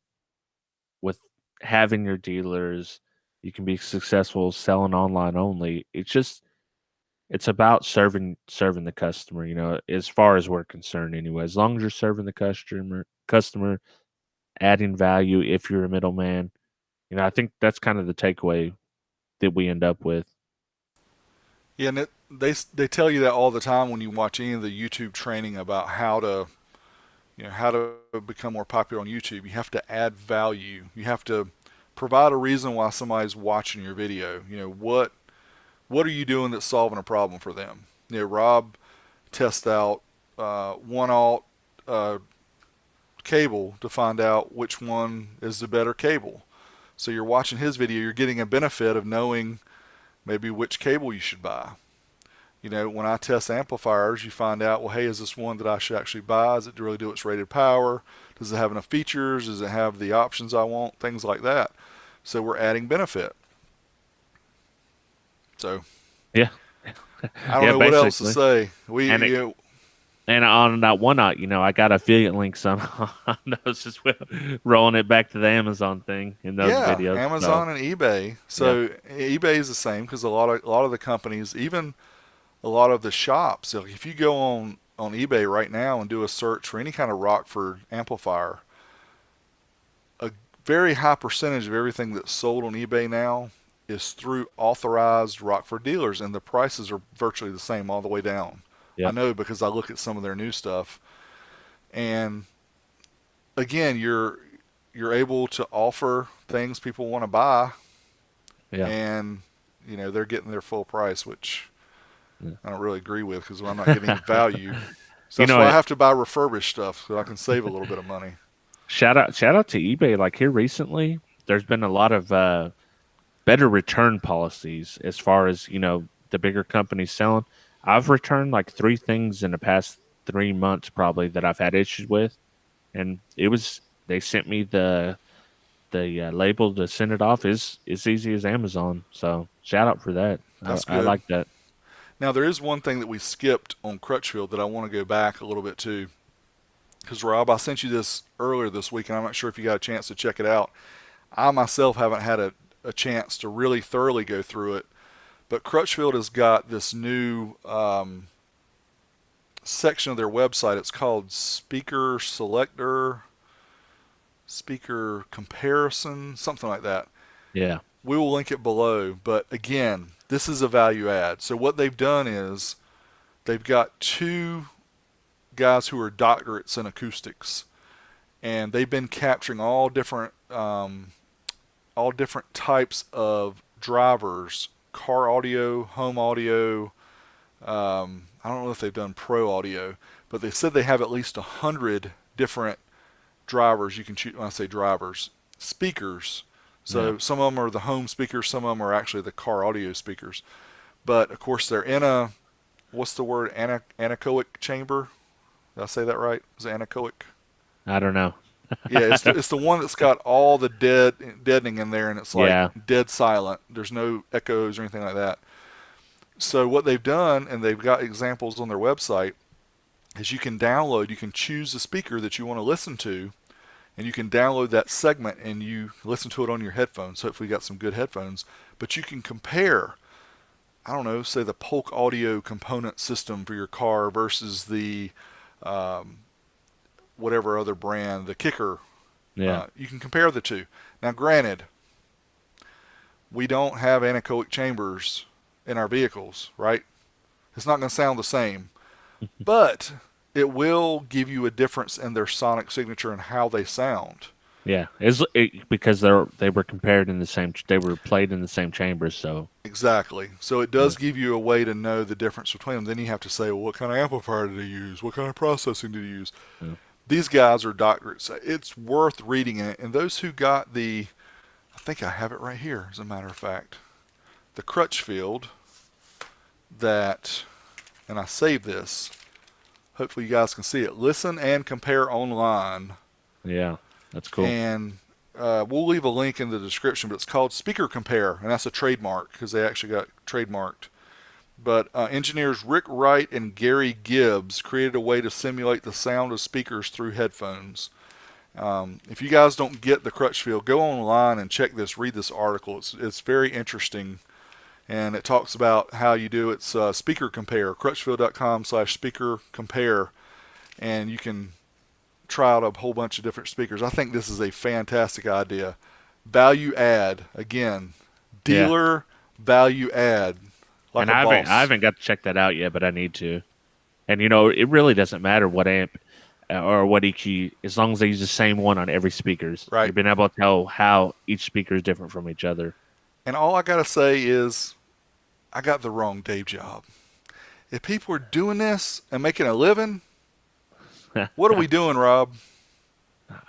with having your dealers, you can be successful selling online only. It's about serving the customer, as far as we're concerned anyway. As long as you're serving the customer, adding value if you're a middleman, I think that's kind of the takeaway that we end up with. Yeah, and they tell you that all the time when you watch any of the YouTube training about how to become more popular on YouTube. You have to add value. You have to provide a reason why somebody's watching your video. What are you doing that's solving a problem for them? Rob tests out one alt cable to find out which one is the better cable. So you're watching his video, you're getting a benefit of knowing maybe which cable you should buy. When I test amplifiers, you find out, well, hey, is this one that I should actually buy? Does it really do its rated power? Does it have enough features? Does it have the options I want? Things like that. So we're adding benefit. So Yeah. I don't Yeah, know what else to basically. say. And and on that one note, I got affiliate links on, on those as well, rolling it back to the Amazon thing in those yeah, videos. So Amazon and eBay. yeah, So eBay is the same because a lot of the companies, even a lot of the shops. So if you go on eBay right now and do a search for any kind of Rockford amplifier, a very high percentage of everything that's sold on eBay now is through authorized Rockford dealers, and the prices are virtually the same all the way down. I yep, know because I look at some of their new stuff, and again, you're able to offer things people want to buy, yeah. and they're getting their full price, which Yeah. I don't really agree with because I'm not getting value. So You that's know, why I it, have to buy refurbished stuff so I can save a little bit of money. shout out to eBay. Like here recently, there's been a lot of better return policies as far as the bigger companies selling. I've returned like three things in the past 3 months probably that I've had issues with, and they sent me the label to send it off is as easy as Amazon. So shout out for that. I, That's I good. like that. Now there is one thing that we skipped on Crutchfield that I want to go back a little bit to. Because Rob, I sent you this earlier this week, and I'm not sure if you got a chance to check it out. I myself haven't had a chance to really thoroughly go through it, but Crutchfield has got this new section of their website. It's called Speaker Selector, Speaker Comparison, something like that. Yeah, We will link it below, but again, this is a value add. So what they've done is they've got two guys who are doctorates in acoustics, and they've been capturing all different types of drivers, car audio, home audio. I don't know if they've done pro audio, but they said they have at least 100 different drivers you can choose. When I say drivers, speakers. yeah, So some of them are the home speakers, some of them are actually the car audio speakers. But of course, they're in a, what's the word, anechoic chamber. Did I say that right? Is it anechoic? I don't know. Yeah, it's the one that's got all the deadening in there, and it's like Yeah, dead silent. There's no echoes or anything like that. So what they've done, and they've got examples on their website, is you can choose the speaker that you want to listen to, and you can download that segment and you listen to it on your headphones. Hopefully, you got some good headphones, but you can compare. I don't know, say the Polk Audio component system for your car versus the um, whatever other brand, the Kicker. Yeah. You can compare the two. Now, granted, we don't have anechoic chambers in our vehicles, right? It's not going to sound the same, but it will give you a difference in their sonic signature and how they sound. Yeah, because they were compared in the same. They were played in the same chambers. So Exactly. So it yeah, does give you a way to know the difference between them. Then you have to say, well, what kind of amplifier did they use? What kind of processing did they use? yeah. These guys are doctorates. It's worth reading it. And those who got I think I have it right here, as a matter of fact, the Crutchfield that, and I saved this. Hopefully you guys can see it. Listen and compare online. Yeah, that's cool. And we'll leave a link in the description, but it's called Speaker Compare, and that's a trademark because they actually got trademarked. But engineers Rick Wright and Gary Gibbs created a way to simulate the sound of speakers through headphones. If you guys don't get the Crutchfield, go online and check this, read this article. It's very interesting, and it talks about how you do it. It's Speaker Compare, crutchfield.com/speaker compare, and you can try out a whole bunch of different speakers. I think this is a fantastic idea. Value add, again, Yeah, dealer value add, like and a I boss, haven't got to check that out yet, but I need to. And it really doesn't matter what amp or what EQ, as long as they use the same one on every speakers. right? You've been able to tell how each speaker is different from each other. And all I gotta say is, I got the wrong day job. If people are doing this and making a living, what are we doing, Rob?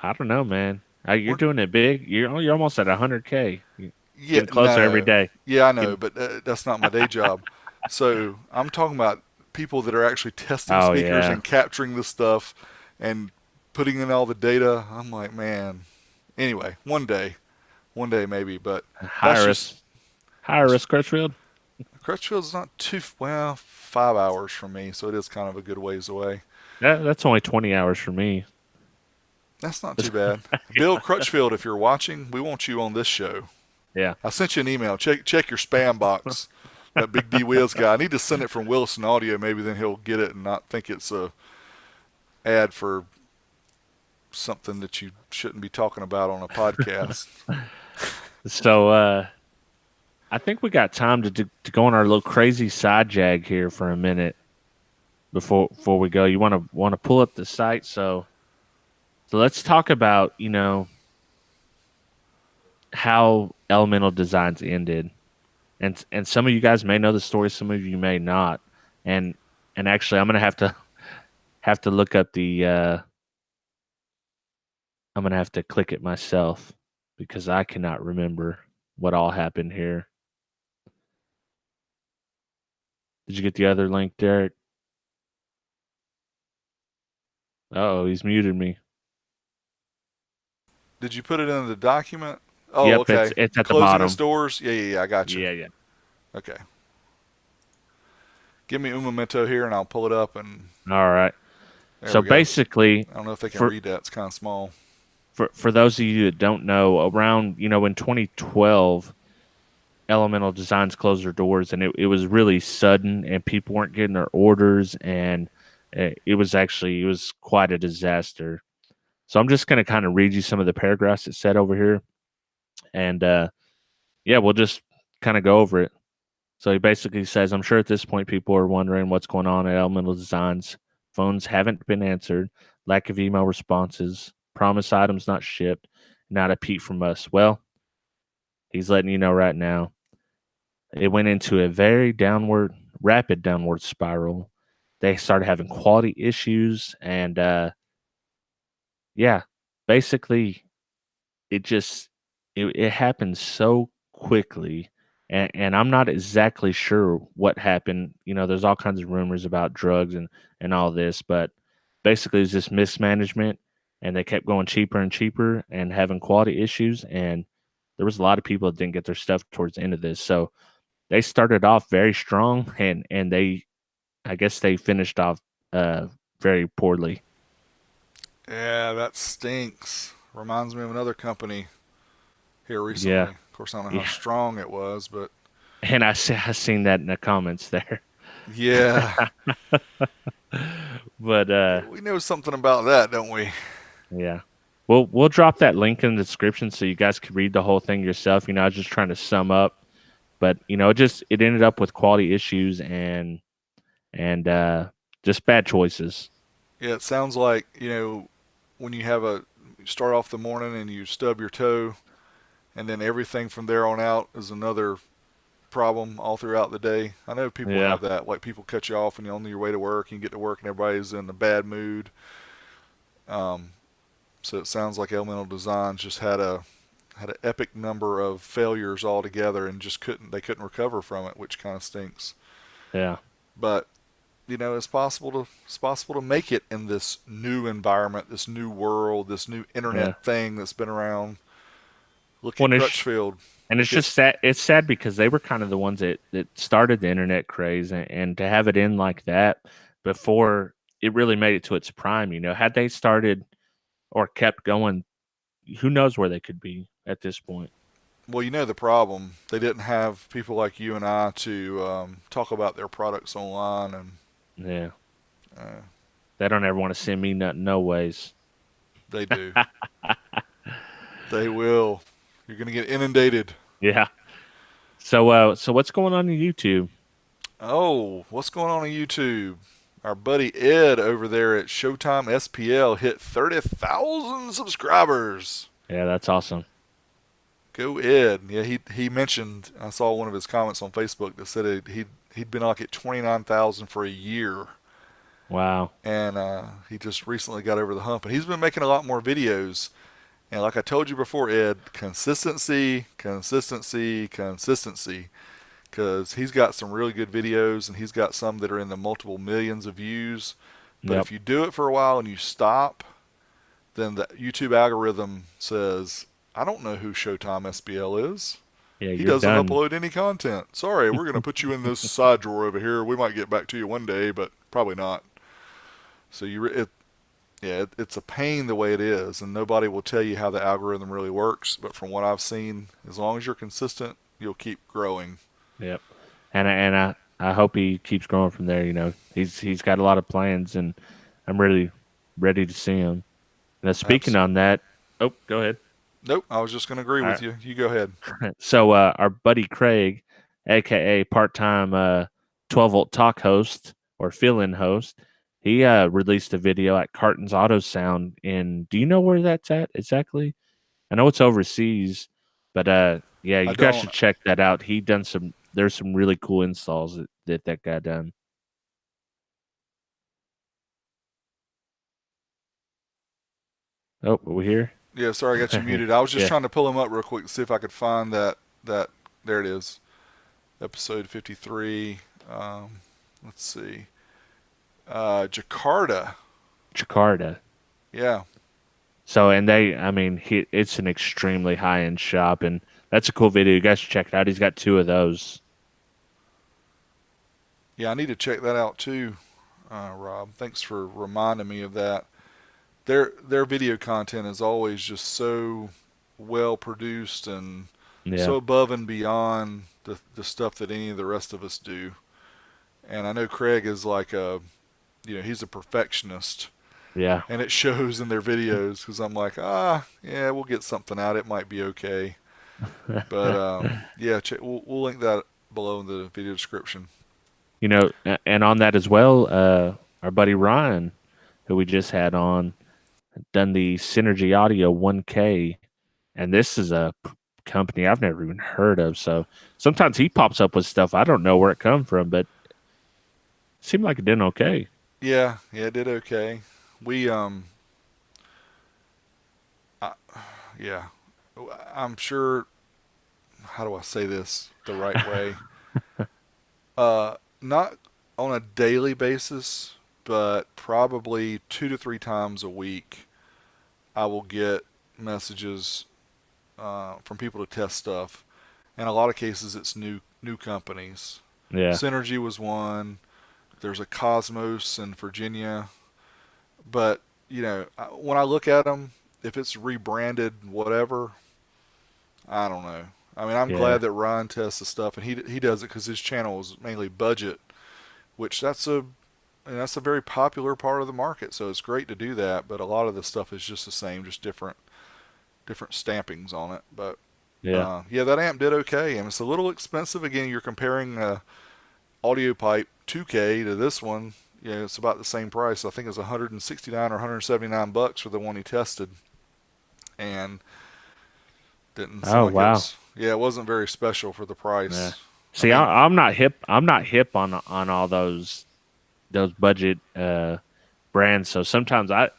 I don't know, man. You're We're doing it big. You're almost at 100K. You're Yeah, getting closer every no, day. yeah, I know, Getting, but that's not my day job. So I'm talking about people that are actually testing oh speakers yeah, and capturing this stuff and putting in all the data. I'm like, man. Anyway, one day maybe, but high that's risk, just high that's risk Crutchfield. Crutchfield's not too well 5 hours from me, so it is kind of a good ways away. That's only 20 hours for me. That's not too bad. Bill Crutchfield, if you're watching, we want you on this show. Yeah. I sent you an email. Check your spam box. That Big D Wiz guy. I need to send it from Wilson Audio. Maybe then he'll get it and not think it's a ad for something that you shouldn't be talking about on a podcast. So I think we got time to go on our little crazy side jag here for a minute before we go. You want to pull up the site, so let's talk about how Elemental Designs ended, and some of you guys may know the story, some of you may not, and actually I'm gonna have to look up the I'm gonna have to click it myself because I cannot remember what all happened here. Did you get the other link, Derek? Oh, he's muted me. Did you put it in the document? Oh, Yep, okay. it's at the Closing its bottom. doors. Yeah. I got you. Yeah, yeah. Okay. Give me un momento here, and I'll pull it up. And All right. there So we go. basically, I don't know if they can for read that. It's kind of small. for those of you that don't know, around in 2012, Elemental Designs closed their doors, and it was really sudden, and people weren't getting their orders, and it was quite a disaster. So I'm just going to kind of read you some of the paragraphs it said over here, and yeah, we'll just kind of go over it. So he basically says, I'm sure at this point people are wondering what's going on at Elemental Designs. Phones haven't been answered, lack of email responses, promise items not shipped, not a peep from us. Well, he's letting you know right now. It went into a very rapid downward spiral. They started having quality issues, and yeah, basically it just it happened so quickly, and I'm not exactly sure what happened. There's all kinds of rumors about drugs and all this, but basically it's just mismanagement, and they kept going cheaper and cheaper and having quality issues, and there was a lot of people that didn't get their stuff towards the end of this. So they started off very strong, and I guess they finished off uh very poorly. Yeah, that stinks. Reminds me of another company here recently. Yeah, Of course, I don't know how yeah. strong it was, but And I seen that in the comments there. yeah, But we know something about that, don't we? yeah. We'll drop that link in the description so you guys can read the whole thing yourself. I was just trying to sum up, but it ended up with quality issues and just bad choices. Yeah, it sounds like, when you start off the morning and you stub your toe, and then everything from there on out is another problem all throughout the day. I know people Yeah, have that. Like people cut you off and you're on your way to work, and you get to work and everybody's in a bad mood. Um, so it sounds like Elemental Designs just had an epic number of failures altogether and just couldn't recover from it, which kind of stinks. yeah, But it's possible to make it in this new environment, this new world, this new yeah. internet thing that's been around. Look at When Crutchfield. and it's Look at just sad. It's sad because they were kind of the ones that started the internet craze, and to have it in like that before it really made it to its prime. Had they started or kept going, who knows where they could be at this point. well, the problem. They didn't have people like you and I to talk about their products online, and Yeah, uh, they don't ever want to send me nothing. No ways. they do. They will. You're gonna get inundated. Yeah. So what's going on in YouTube? Oh, what's going on YouTube? Our buddy Ed over there at Showtime SPL hit 30,000 subscribers. Yeah, that's awesome. Go Ed. Yeah, he mentioned. I saw one of his comments on Facebook that said he'd been like at 29,000 for a year, Wow. and he just recently got over the hump. And he's been making a lot more videos. And like I told you before, Ed, consistency, consistency, consistency. Because he's got some really good videos, and he's got some that are in the multiple millions of views. But Yep. if you do it for a while and you stop, then the YouTube algorithm says, I don't know who Showtime SBL is. Yeah, He you're doesn't done. upload any content. Sorry, we're going to put you in this side drawer over here. We might get back to you one day, but probably not. So it's a pain the way it is, and nobody will tell you how the algorithm really works. But from what I've seen, as long as you're consistent, you'll keep growing. Yep. And I hope he keeps growing from there. He's got a lot of plans, and I'm really ready to see him. Now, speaking Abs- on that, oh, go ahead. Nope, I was just going to agree All with right. you. You go ahead. So our buddy Craig, aka part-time 12-volt talk host or fill-in host, he released a video at Carton's Auto Sound in. Do you know where that's at exactly? I know it's overseas, but yeah, I you guys don't. should check that out. He done some. There's some really cool installs that guy done. Oh, are we here? Yeah, sorry, I got you muted. I was just Yeah, trying to pull him up real quick to see if I could find that. There it is, episode 53. Let's see. Jakarta. Jakarta. Yeah, So, and I mean, it's an extremely high end shop, and that's a cool video. You guys should check it out. He's got two of those. yeah. I need to check that out too, Rob. Thanks for reminding me of that. Their video content is always just so well produced and Yeah, so above and beyond the stuff that any of the rest of us do. And I know Craig is like he's a perfectionist, yeah. and it shows in their videos because I'm like, yeah, we'll get something out. It might be okay. But yeah, we'll link that below in the video description. And on that as well, our buddy Ryan, who we just had on, done the Synergy Audio 1K, and this is a company I've never even heard of. So sometimes he pops up with stuff I don't know where it come from, but it seemed like it did okay. Yeah, yeah, it did okay. We I, yeah, I'm sure. How do I say this the right way? Not on a daily basis, but probably 2 to 3 times a week, I will get messages from people to test stuff. In a lot of cases, it's new companies. Yeah, Synergy was one. There's a Cosmos in Virginia, but when I look at them, if it's rebranded, whatever, I don't know. I mean, I'm Yeah. glad that Ryan tests the stuff, and he does it because his channel is mainly budget, which that's a very popular part of the market. So it's great to do that. But a lot of the stuff is just the same, just different stampings on it. But Yeah. yeah, that amp did okay, and it's a little expensive. Again, you're comparing audio pipe 2K to this one. Yeah, it's about the same price. I think it's 169 or 179 bucks for the one he tested, and didn't seem Oh like it wow. was. Yeah, it wasn't very special for the Yeah. price. I See, mean, I'm not hip. I'm not hip on all those budget brands. So sometimes I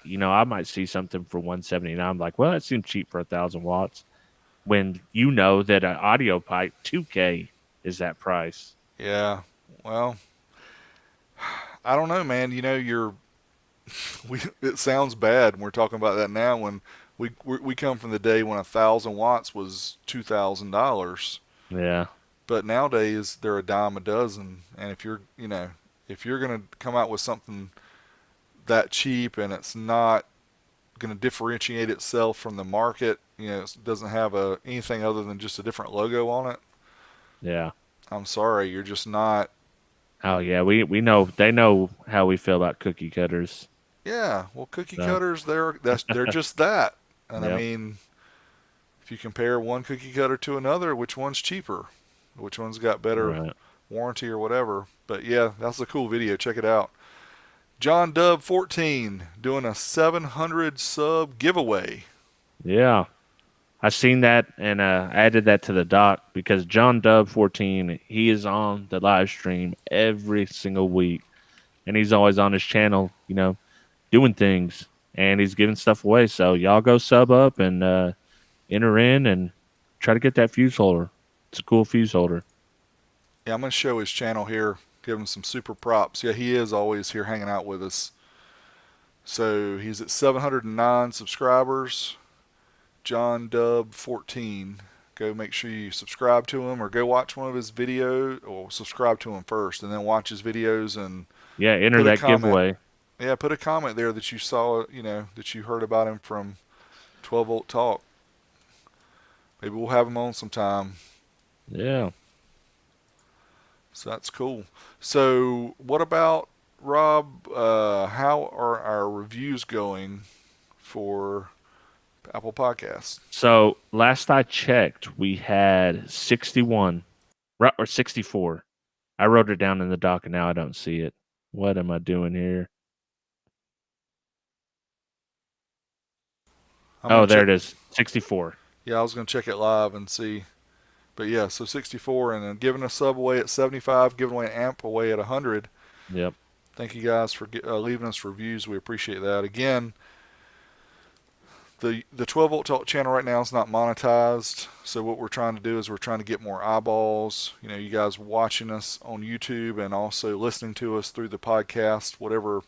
might see something for 179. I'm like, well, that seems cheap for 1,000 watts. When you know that an audio pipe 2K is that price. yeah. Well, I don't know, man. You're we. It sounds bad when we're talking about that now. When we come from the day when 1,000 watts was $2,000, Yeah. but nowadays they're a dime a dozen. And if you're gonna come out with something that cheap and it's not going to differentiate itself from the market, it doesn't have anything other than just a different logo on it. Yeah. I'm sorry, you're just not. Oh yeah. We know they know how we feel about cookie cutters. Yeah, well, cookie So cutters, they're just that. And I yep. mean, if you compare one cookie cutter to another, which one's cheaper? Which one's got better Right. warranty or whatever? But yeah, that's a cool video. Check it out. John Dub 14 doing a 700 sub giveaway. Yeah. I seen that and added that to the doc because John Dub 14, he is on the live stream every single week, and he's always on his channel, doing things, and he's giving stuff away. So y'all go sub up and enter in and try to get that fuse holder. It's a cool fuse holder. Yeah, I'm going to show his channel here, give him some super props. Yeah, he is always here hanging out with us. So he's at 709 subscribers. John Dub 14. Go make sure you subscribe to him or go watch one of his videos, or subscribe to him first and then watch his videos and Yeah, enter put a that comment. giveaway. Yeah, put a comment there that you saw, that you heard about him from 12 Volt Talk. Maybe we'll have him on sometime. Yeah. So that's cool. So what about Rob? How are our reviews going for Apple Podcasts? So last I checked, we had 61 or 64. I wrote it down in the doc and now I don't see it. What am I doing here? I'm Oh, gonna there check. it is. 64. Yeah, I was gonna check it live and see. But yeah, so 64, and then giving a sub away at 75, giving away an amp away at 100. Yep. Thank you guys for leaving us reviews. We appreciate that. Again, the 12 Volt Talk channel right now is not monetized. So what we're trying to do is we're trying to get more eyeballs. You guys watching us on YouTube and also listening to us through the podcast, whatever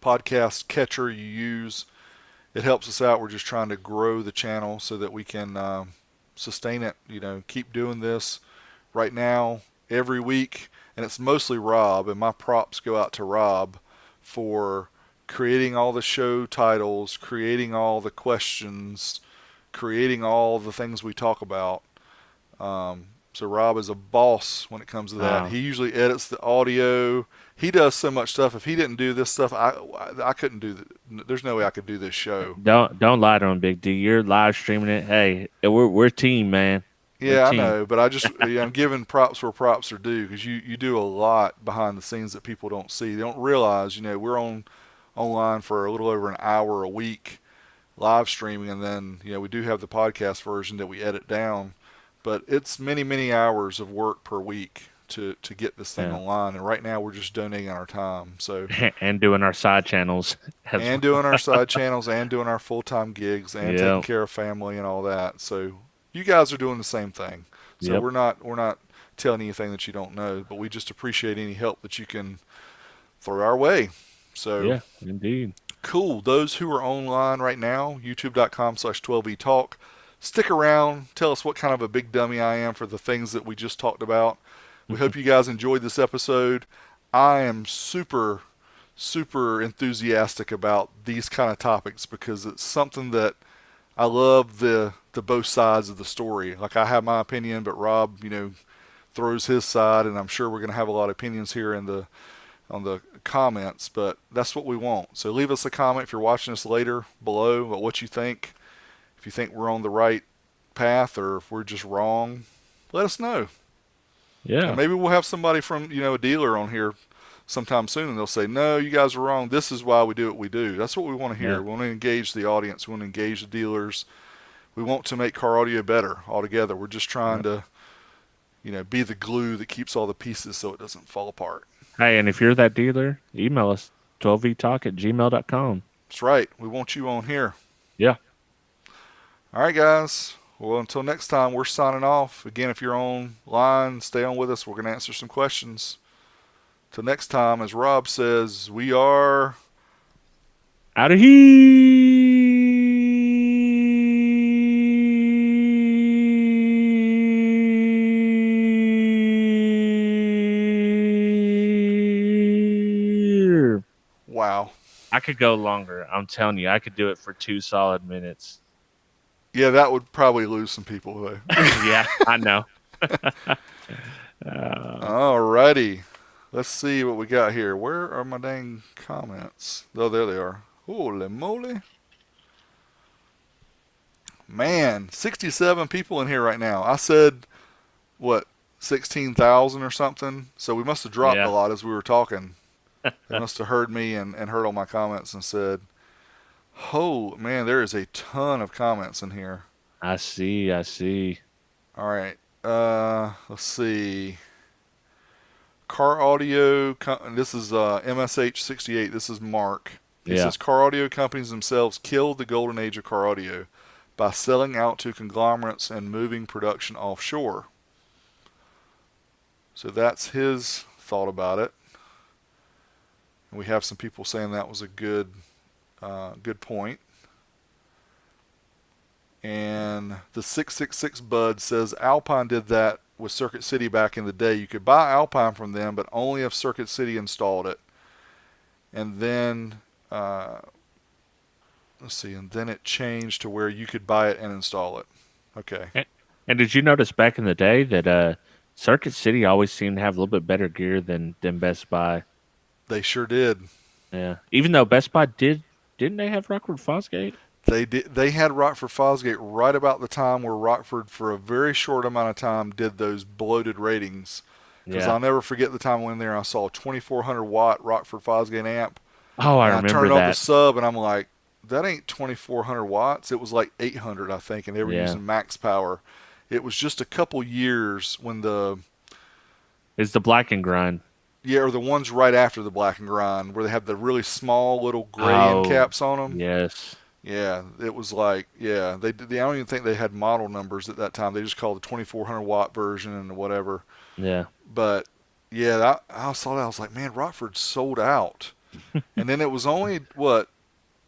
podcast catcher you use. It helps us out. We're just trying to grow the channel so that we can sustain it. Keep doing this right now every week, and it's mostly Rob. And my props go out to Rob for creating all the show titles, creating all the questions, creating all the things we talk about. So Rob is a boss when it comes to that. Wow. He usually edits the audio. He does so much stuff. If he didn't do this stuff, I couldn't do. There's no way I could do this show. Don't lie to him, Big D. You're live streaming it. Hey, we're a team, man. We're a Yeah, I team. know, but I'm giving props where props are due because you do a lot behind the scenes that people don't see. They don't realize, we're online for a little over an hour a week live streaming, and then we do have the podcast version that we edit down, but it's many many hours of work per week to get this thing Yeah. online. And right now we're just donating our time. So And doing our side channels as and well. doing our side channels and doing our full-time gigs and taking Yeah. care of family and all that. So you guys are doing the same thing. So Yep. we're not telling anything that you don't know, but we just appreciate any help that you can throw our way. So Yeah, indeed. cool. Those who are online right now, youtube.com/12etalk. Stick around. Tell us what kind of a big dummy I am for the things that we just talked about. We hope you guys enjoyed this episode. I am super super enthusiastic about these kind of topics because it's something that I love the both sides of the story. Like I have my opinion, but Rob, throws his side, and I'm sure we're going to have a lot of opinions here in the on the comments. But that's what we want. So leave us a comment if you're watching us later below about what you think. If you think we're on the right path or if we're just wrong, let us know. And Yeah. maybe we'll have somebody from a dealer on here sometime soon, and they'll say, "No, you guys are wrong. This is why we do what we do." That's what we want to Yeah. hear. We want to engage the audience. We want to engage the dealers. We want to make car audio better altogether. We're just trying Yeah. to, be the glue that keeps all the pieces so it doesn't fall apart. Hey, and if you're that dealer, email us 12vtalk@gmail.com. That's right. We want you on here. Yeah. All right, guys. Well, until next time, we're signing off. Again, if you're online, stay on with us. We're going to answer some questions. Till next time, as Rob says, we are. Out of here. Wow. I could go longer. I'm telling you, I could do it for 2 solid minutes. Yeah, that would probably lose some people, though. Yeah, I know. Alrighty. Let's see what we got here. Where are my dang comments? Oh, there they are. Holy moly. Man, 67 people in here right now. I said, what, 16,000 or something? So we must have dropped a Yeah, lot as we were talking. They must have heard me and heard all my comments and said, oh, man, there is a ton of comments in here. I see. I see. All right. Let's see. Car audio. This is MSH68. This is Mark. He Yeah. says car audio companies themselves killed the golden age of car audio by selling out to conglomerates and moving production offshore. So that's his thought about it. And we have some people saying that was a good point. And the 666 Bud says Alpine did that with Circuit City back in the day. You could buy Alpine from them, but only if Circuit City installed it. And then, let's see, and then it changed to where you could buy it and install it. Okay. And did you notice back in the day that Circuit City always seemed to have a little bit better gear than Best Buy? They sure did. Yeah. Even though Best Buy didn't they have Rockford Fosgate? They did. They had Rockford Fosgate right about the time where Rockford, for a very short amount of time, did those bloated ratings. Because Yeah. I'll never forget the time I went in there and I saw a 2400 watt Rockford Fosgate amp, Oh, I and I remember turned on the that. sub and I'm like, that ain't 2400 watts. It was like 800, I think, and they were Yeah. using max power. It was just a couple years when the It's the black and grind. yeah, or the ones right after the black and grind where they have the really small little gray end Oh, caps on them. yes. Yeah, it was like, yeah, they did. I don't even think they had model numbers at that time. They just called the 2400 watt version and whatever. Yeah. But yeah, I saw that. I was like, man, Rockford sold out. And then it was only what,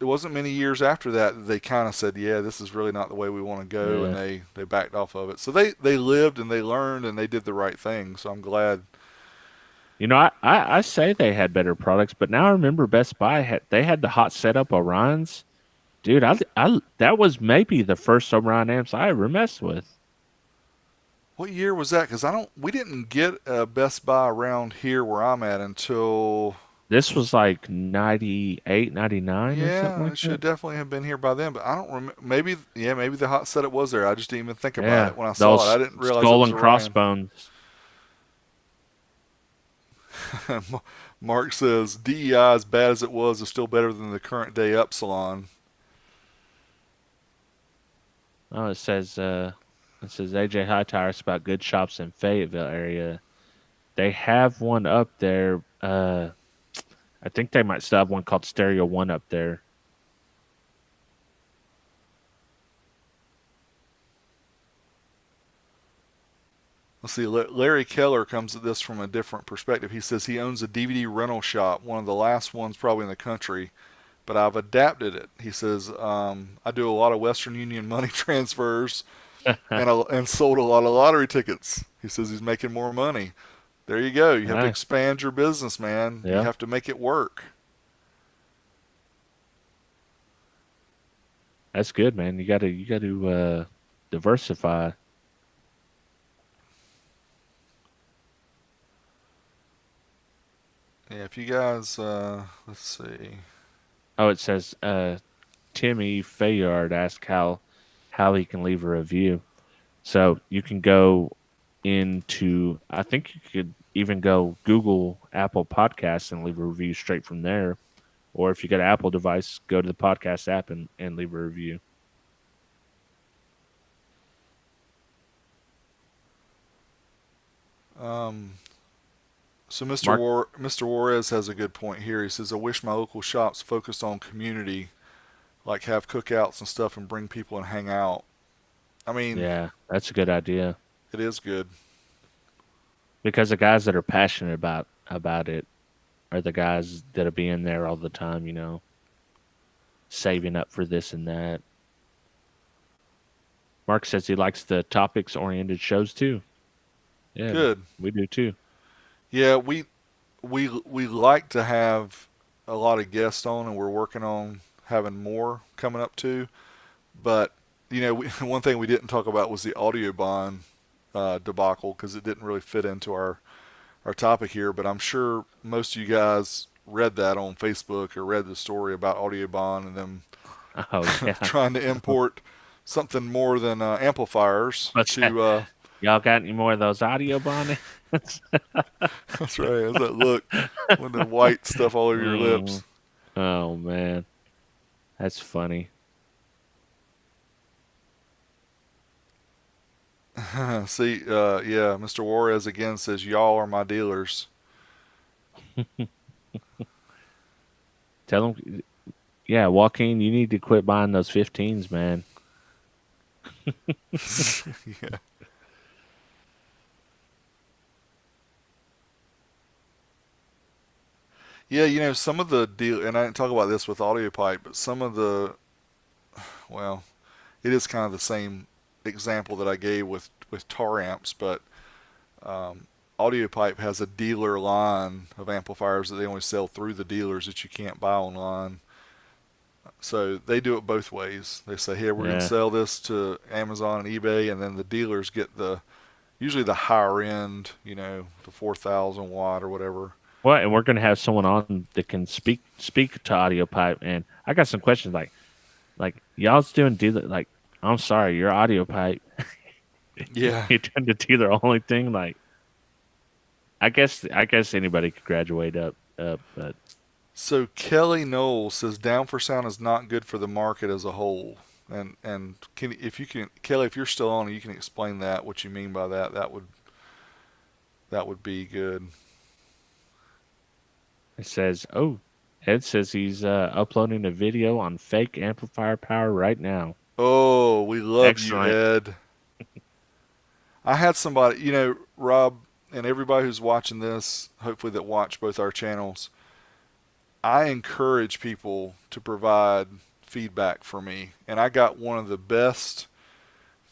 it wasn't many years after that they kind of said, yeah, this is really not the way we want to go, and Yeah. they backed off of it. So they lived and they learned and they did the right thing. So I'm glad. You know, I say they had better products, but now I remember Best Buy had the hot setup Orions. Dude, I that was maybe the first Orion amps I ever messed with. What year was that? Because we didn't get a Best Buy around here where I'm at until. This was like 98, 99 or something Yeah, it like should that. definitely have been here by then, but I don't remember. Maybe, yeah, maybe the hot setup was there. I just didn't even think about Yeah. it when I saw it. Those I didn't realize it skull was and Orion. crossbones. Mark says DEI, as bad as it was, is still better than the current day Upsilon. Oh, it says AJ High Tires about good shops in Fayetteville area. They have one up there. I think they might still have one called Stereo One up there. Let's see. Larry Keller comes at this from a different perspective. He says he owns a DVD rental shop, one of the last ones probably in the country, but I've adapted it. He says I do a lot of Western Union money transfers and sold a lot of lottery tickets. He says he's making more money. There you go. You have to Nice. expand your business, man. You Yeah. have to make it work. That's good, man. You got to diversify. Yeah, if you guys, let's see. Oh, it says Timmy Fayard asked how he can leave a review. So you can go into, I think you could even go Google Apple Podcasts and leave a review straight from there. Or if you got an Apple device, go to the podcast app and leave a review. Um, so Mark, Mr. Juarez has a good point here. He says, "I wish my local shops focused on community, like have cookouts and stuff, and bring people and hang out." I mean, yeah, that's a good idea it is good. because the guys that are passionate about it are the guys that'll be in there all the time. Saving up for this and that. Mark says he likes the topics oriented shows too. Yeah, Good. we do too. Yeah, we like to have a lot of guests on, and we're working on having more coming up too. But one thing we didn't talk about was the audio bond debacle because it didn't really fit into our topic here. But I'm sure most of you guys read that on Facebook or read the story about audio bond and them Oh yeah. trying to import something more than amplifiers What's that? to. Y'all got any more of those audio bonding? That's right. How's that look with the white stuff all over your Mm. lips? Oh man, that's funny. See, yeah, Mr. Juarez again says, "Y'all are my dealers." Tell them, yeah, Joaquin, you need to quit buying those 15s, man. Yeah. Yeah, some of the deal, and I didn't talk about this with audio pipe, but some of the, well, it is kind of the same example that I gave with tar amps, but um, audio pipe has a dealer line of amplifiers that they only sell through the dealers that you can't buy online. So they do it both ways. They say, "Here, we're going to Yeah. sell this to Amazon and eBay," and then the dealers get usually the higher end, the 4,000 watt or whatever. Well, and we're gonna have someone on that can speak to audio pipe, and I got some questions like y'all's doing dealer like. I'm sorry, your audio pipe. Yeah. You tend to do the only thing. Like I guess anybody could graduate up, but So Kelly Knowles says down for sound is not good for the market as a whole. And if you can, Kelly, if you're still on, you can explain that, what you mean by that. That would be good. it says, oh, Ed says he's uploading a video on fake amplifier power right now. Oh, we love you, Excellent. Ed. I had somebody, Rob, and everybody who's watching this, hopefully that watch both our channels. I encourage people to provide feedback for me, and I got one of the best,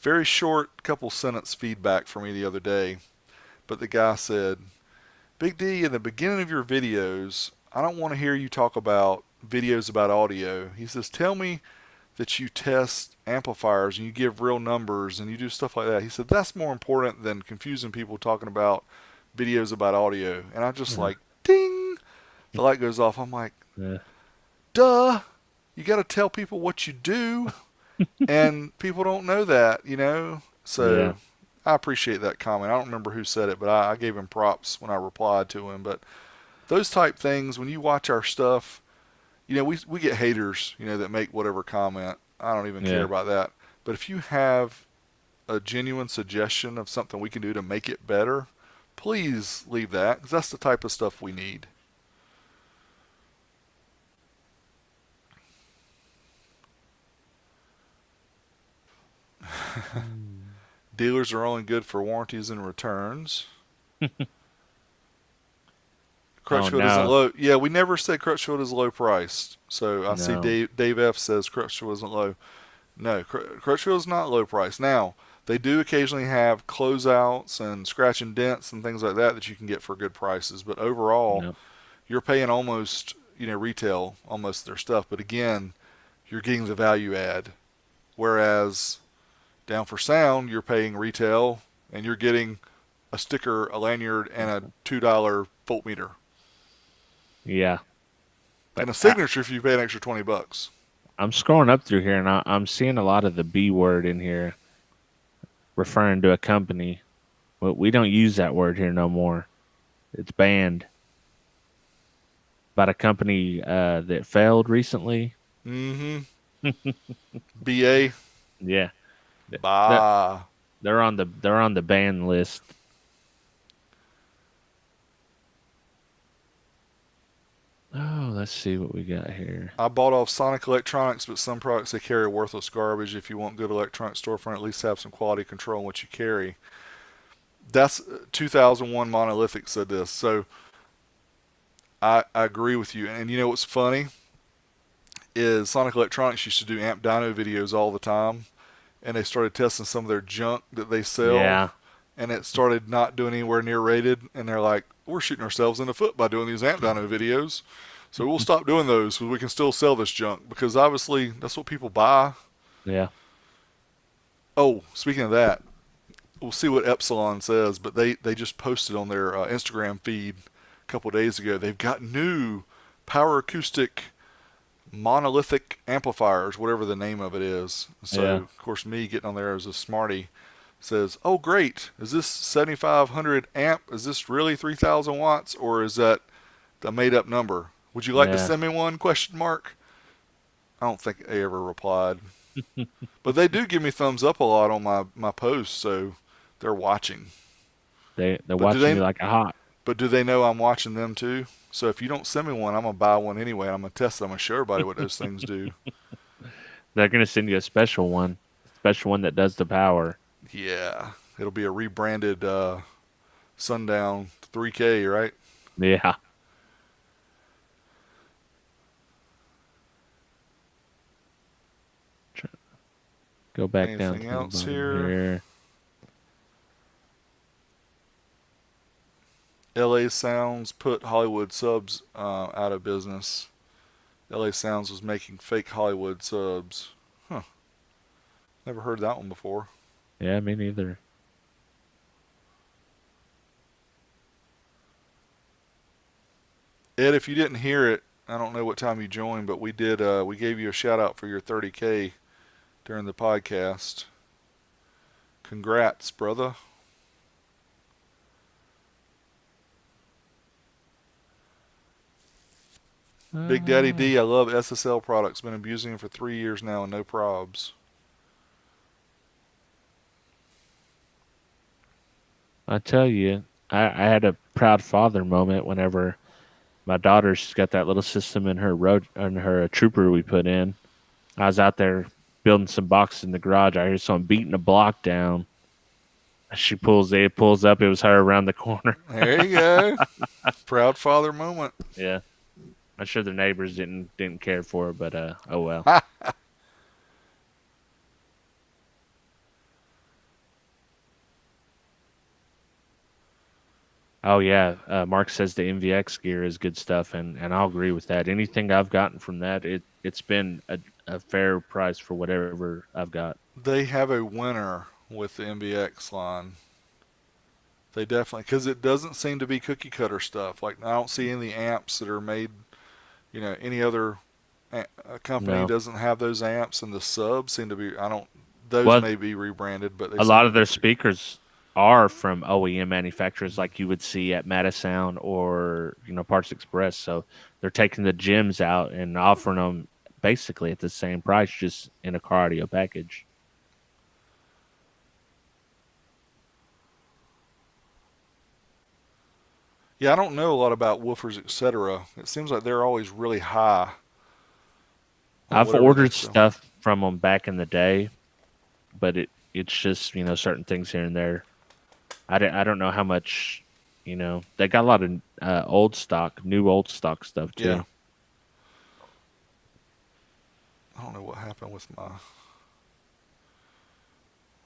very short couple sentence feedback for me the other day. But the guy said, "Big D, in the beginning of your videos, I don't want to hear you talk about videos about audio." He says, "Tell me that you test amplifiers and you give real numbers and you do stuff like that." He said, "That's more important than confusing people talking about videos about audio." And I just Yeah. like, ding, the light goes off. I'm like, Yeah. duh, you got to tell people what you do. And people don't know that. Yeah. So I appreciate that comment. I don't remember who said it, but I gave him props when I replied to him. But those type things, when you watch our stuff, we get haters, that make whatever comment. I don't even care Yeah. about that. But if you have a genuine suggestion of something we can do to make it better, please leave that because that's the type of stuff we need. Hmm. Dealers are only good for warranties and returns. Oh Crutchfield isn't no. low. Yeah, we never said Crutchfield is low priced. So I see No. Dave F says Crutchfield isn't low. No, Crutchfield is not low price. Now they do occasionally have closeouts and scratch and dents and things like that you can get for good prices. But overall, No. you're paying almost retail almost their stuff. But again, you're getting the value add. Whereas down for sound, you're paying retail and you're getting a sticker, a lanyard, and a $2 voltmeter, Yeah, but and a signature if you pay an extra $20. I'm scrolling up through here and I'm seeing a lot of the B word in here, referring to a company. But we don't use that word here no more. It's banned. About a company that failed recently. Mm-hmm. BA. Yeah, they're Bah. they're on the ban list. Oh, let's see what we got here. I bought off Sonic Electronics, but some products they carry are worthless garbage. If you want good electronic storefront, at least have some quality control on what you carry. That's 2001 Monolithic said this. So I agree with you. And you know what's funny is Sonic Electronics used to do Amp Dyno videos all the time, and they started testing some of their junk that they sell, Yeah, and it started not doing anywhere near rated. And they're like, we're shooting ourselves in the foot by doing these Amp Dyno videos. So we'll stop doing those because we can still sell this junk because obviously that's what people buy. yeah, Oh, speaking of that, we'll see what Epsilon says, but they just posted on their Instagram feed a couple days ago. They've got new power acoustic monolithic amplifiers, whatever the name of it is. So, yeah, of course, me getting on there as a smarty says, "Oh, great! Is this 7,500 amp? Is this really 3,000 watts, or is that a made-up number? Would you like to yeah. send me one?" Question mark. I don't think they ever replied, but they do give me thumbs up a lot on my posts, so they're watching. They're But do watching they? you like a hawk. But do they know I'm watching them too? So if you don't send me one, I'm gonna buy one anyway. I'm gonna test it. I'm gonna show everybody what those things do. They're gonna send you a special one that does the power. Yeah, it'll be a rebranded Sundown 3K, right? Yeah. Go back down Anything to the else bottom here? here. LA Sounds put Hollywood subs out of business. LA Sounds was making fake Hollywood subs. Huh. Never heard that one before. Yeah, me neither. Ed, if you didn't hear it, I don't know what time you joined, but we did. We gave you a shout out for your 30K during the podcast. Congrats, brother. Big Daddy Uh, D, I love SSL products. Been abusing them for 3 years now and no probs. I tell you, I had a proud father moment whenever my daughter, she's got that little system in her trooper we put in. I was out there building some boxes in the garage. I hear someone beating a block down. It pulls up. It was her around the corner. There you go. Proud father moment. Yeah, I'm sure the neighbors didn't care for her, but oh well. Ha! Oh yeah, Mark says the MVX gear is good stuff, and I'll agree with that. Anything I've gotten from that, it's been a fair price for whatever I've got. They have a winner with the MBX line. They definitely, because it doesn't seem to be cookie cutter stuff. Like, I don't see any amps that are made, any other company No, doesn't have those amps, and the subs seem to be, I don't, those well, may be rebranded, but they a seem lot to of be their pretty. speakers are from OEM manufacturers, like you would see at Matasound or Parts Express. So they're taking the gems out and offering them basically at the same price, just in a car audio package. Yeah, I don't know a lot about woofers, etc. It seems like they're always really high on I've whatever they ordered sell. stuff from them back in the day, but it's just certain things here and there. I don't know how much. They got a lot of new old stock stuff Yeah, too. I don't know what happened with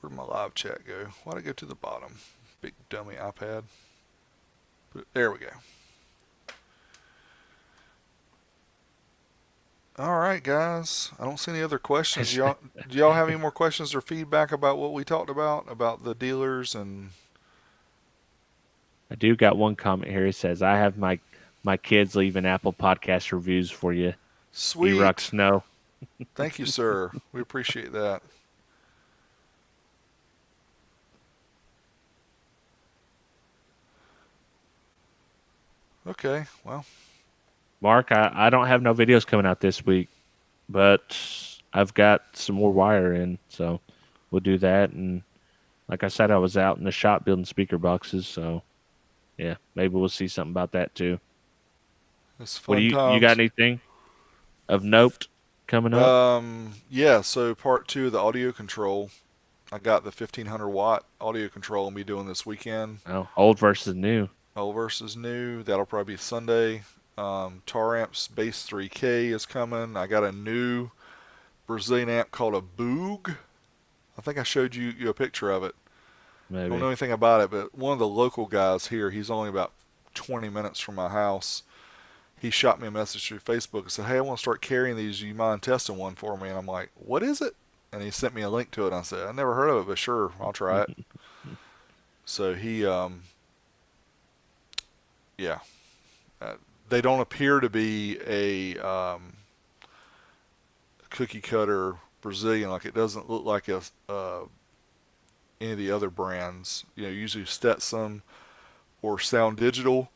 where'd my live chat go? Why'd I go to the bottom? Big dummy iPad. But there we go. All right, guys. I don't see any other questions. Do y'all have any more questions or feedback about what we talked about the dealers and I do got one comment here. It says, "I have my kids leaving Apple Podcast reviews for you." E-Rock sweet? Snow. Thank you, sir. We appreciate that. Okay, well, Mark, I don't have no videos coming out this week, but I've got some more wire in, so we'll do that. And like I said, I was out in the shop building speaker boxes, so yeah, maybe we'll see something about that too. it's What do fun you got times. anything of note coming up? Yeah. So part two of the audio control. I got the 1500 watt audio control I'm be doing this weekend. Oh, old versus new. Old versus new. That'll probably be Sunday. Taramps Bass 3K is coming. I got a new Brazilian amp called a Boog. I think I showed you a picture of it. Don't know Maybe. anything about it, but one of the local guys here, he's only about 20 minutes from my house. He shot me a message through Facebook and said, "Hey, I want to start carrying these. Do you mind testing one for me?" And I'm like, "What is it?" And he sent me a link to it. And I said, "I never heard of it, but sure, I'll try it." So yeah, uh, they don't appear to be a cookie cutter Brazilian. Like it doesn't look like any of the other brands. Usually Stetson or Sound Digital.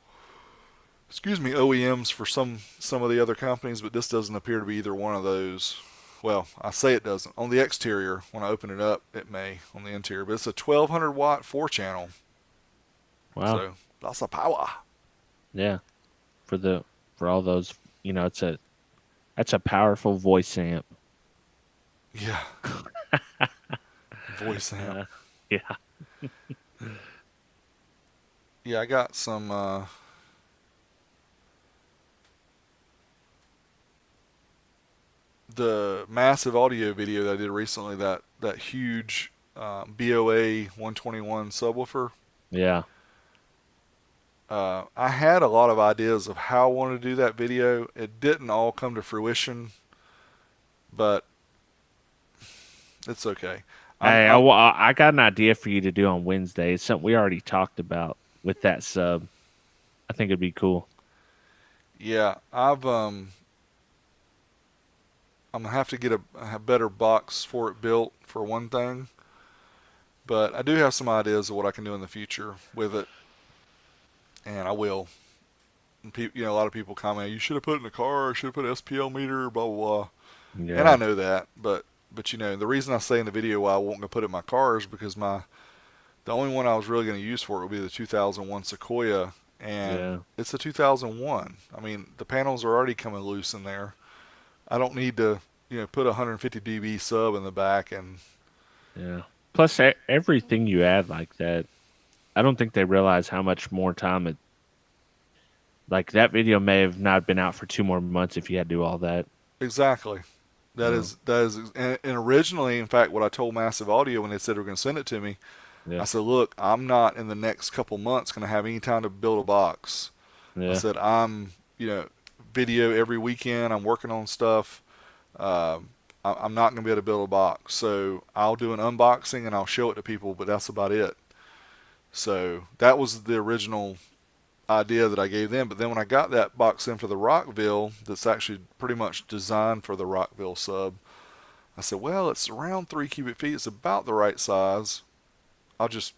Excuse me, OEMs for some of the other companies, but this doesn't appear to be either one of those. Well, I say it doesn't. On the exterior, when I open it up, it may on the interior, but it's a 1200 watt 4 channel. Wow. So lots of power. Yeah. For the for all those, that's a powerful voice amp. Yeah, voice amp. Uh, yeah. Yeah, I got some the massive audio video that I did recently. That huge BOA 121 subwoofer. Yeah. I had a lot of ideas of how I wanted to do that video. It didn't all come to fruition, but it's okay. I'm, Hey, I'm I got an idea for you to do on Wednesday. It's something we already talked about with that sub. I think it'd be cool. yeah, I'm gonna have to get a better box for it built for one thing, but I do have some ideas of what I can do in the future with it, and I will. And a lot of people comment, you should have put it in the car, should have put an SPL meter, blah blah blah. And I Yeah. know that, but the reason I say in the video why I won't go put it in my car is because the only one I was really going to use for it would be the 2001 Sequoia, and Yeah. it's a 2001. I mean, the panels are already coming loose in there. I don't need to, put a 150 dB sub in the back, and Yeah. Plus, everything you add like that, I don't think they realize how much more time it. Like that video may have not been out for 2 more months if you had to do all that. exactly. That Oh, is that is, and originally, in fact, what I told Massive Audio when they said they were going to send it to me, I yeah. said, look, I'm not in the next couple months going to have any time to build a box. I Yeah. said, I'm, video every weekend. I'm working on stuff. I'm not going to be able to build a box. So I'll do an unboxing and I'll show it to people, but that's about it. So that was the original idea that I gave them. But then when I got that box in for the Rockville, that's actually pretty much designed for the Rockville sub, I said, well, it's around 3 cubic feet. It's about the right size. I'll just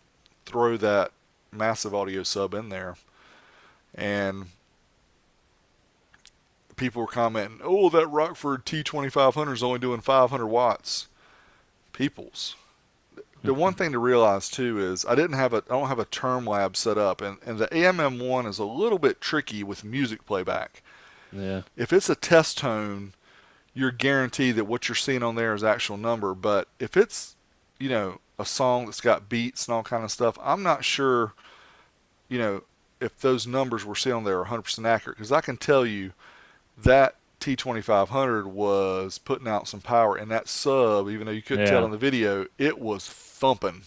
throw that massive audio sub in there. And people were commenting, oh, that Rockford T2500 is only doing 500 watts. Peoples. The one thing to realize too is I don't have a term lab set up, and the AMM1 is a little bit tricky with music playback. Yeah. If it's a test tone, you're guaranteed that what you're seeing on there is actual number. But if it's, a song that's got beats and all kind of stuff, I'm not sure, you know, if those numbers we're seeing on there are 100% accurate. Because I can tell you that T2500 was putting out some power, and that sub, even though you couldn't tell Yeah. in the video, it was thumping.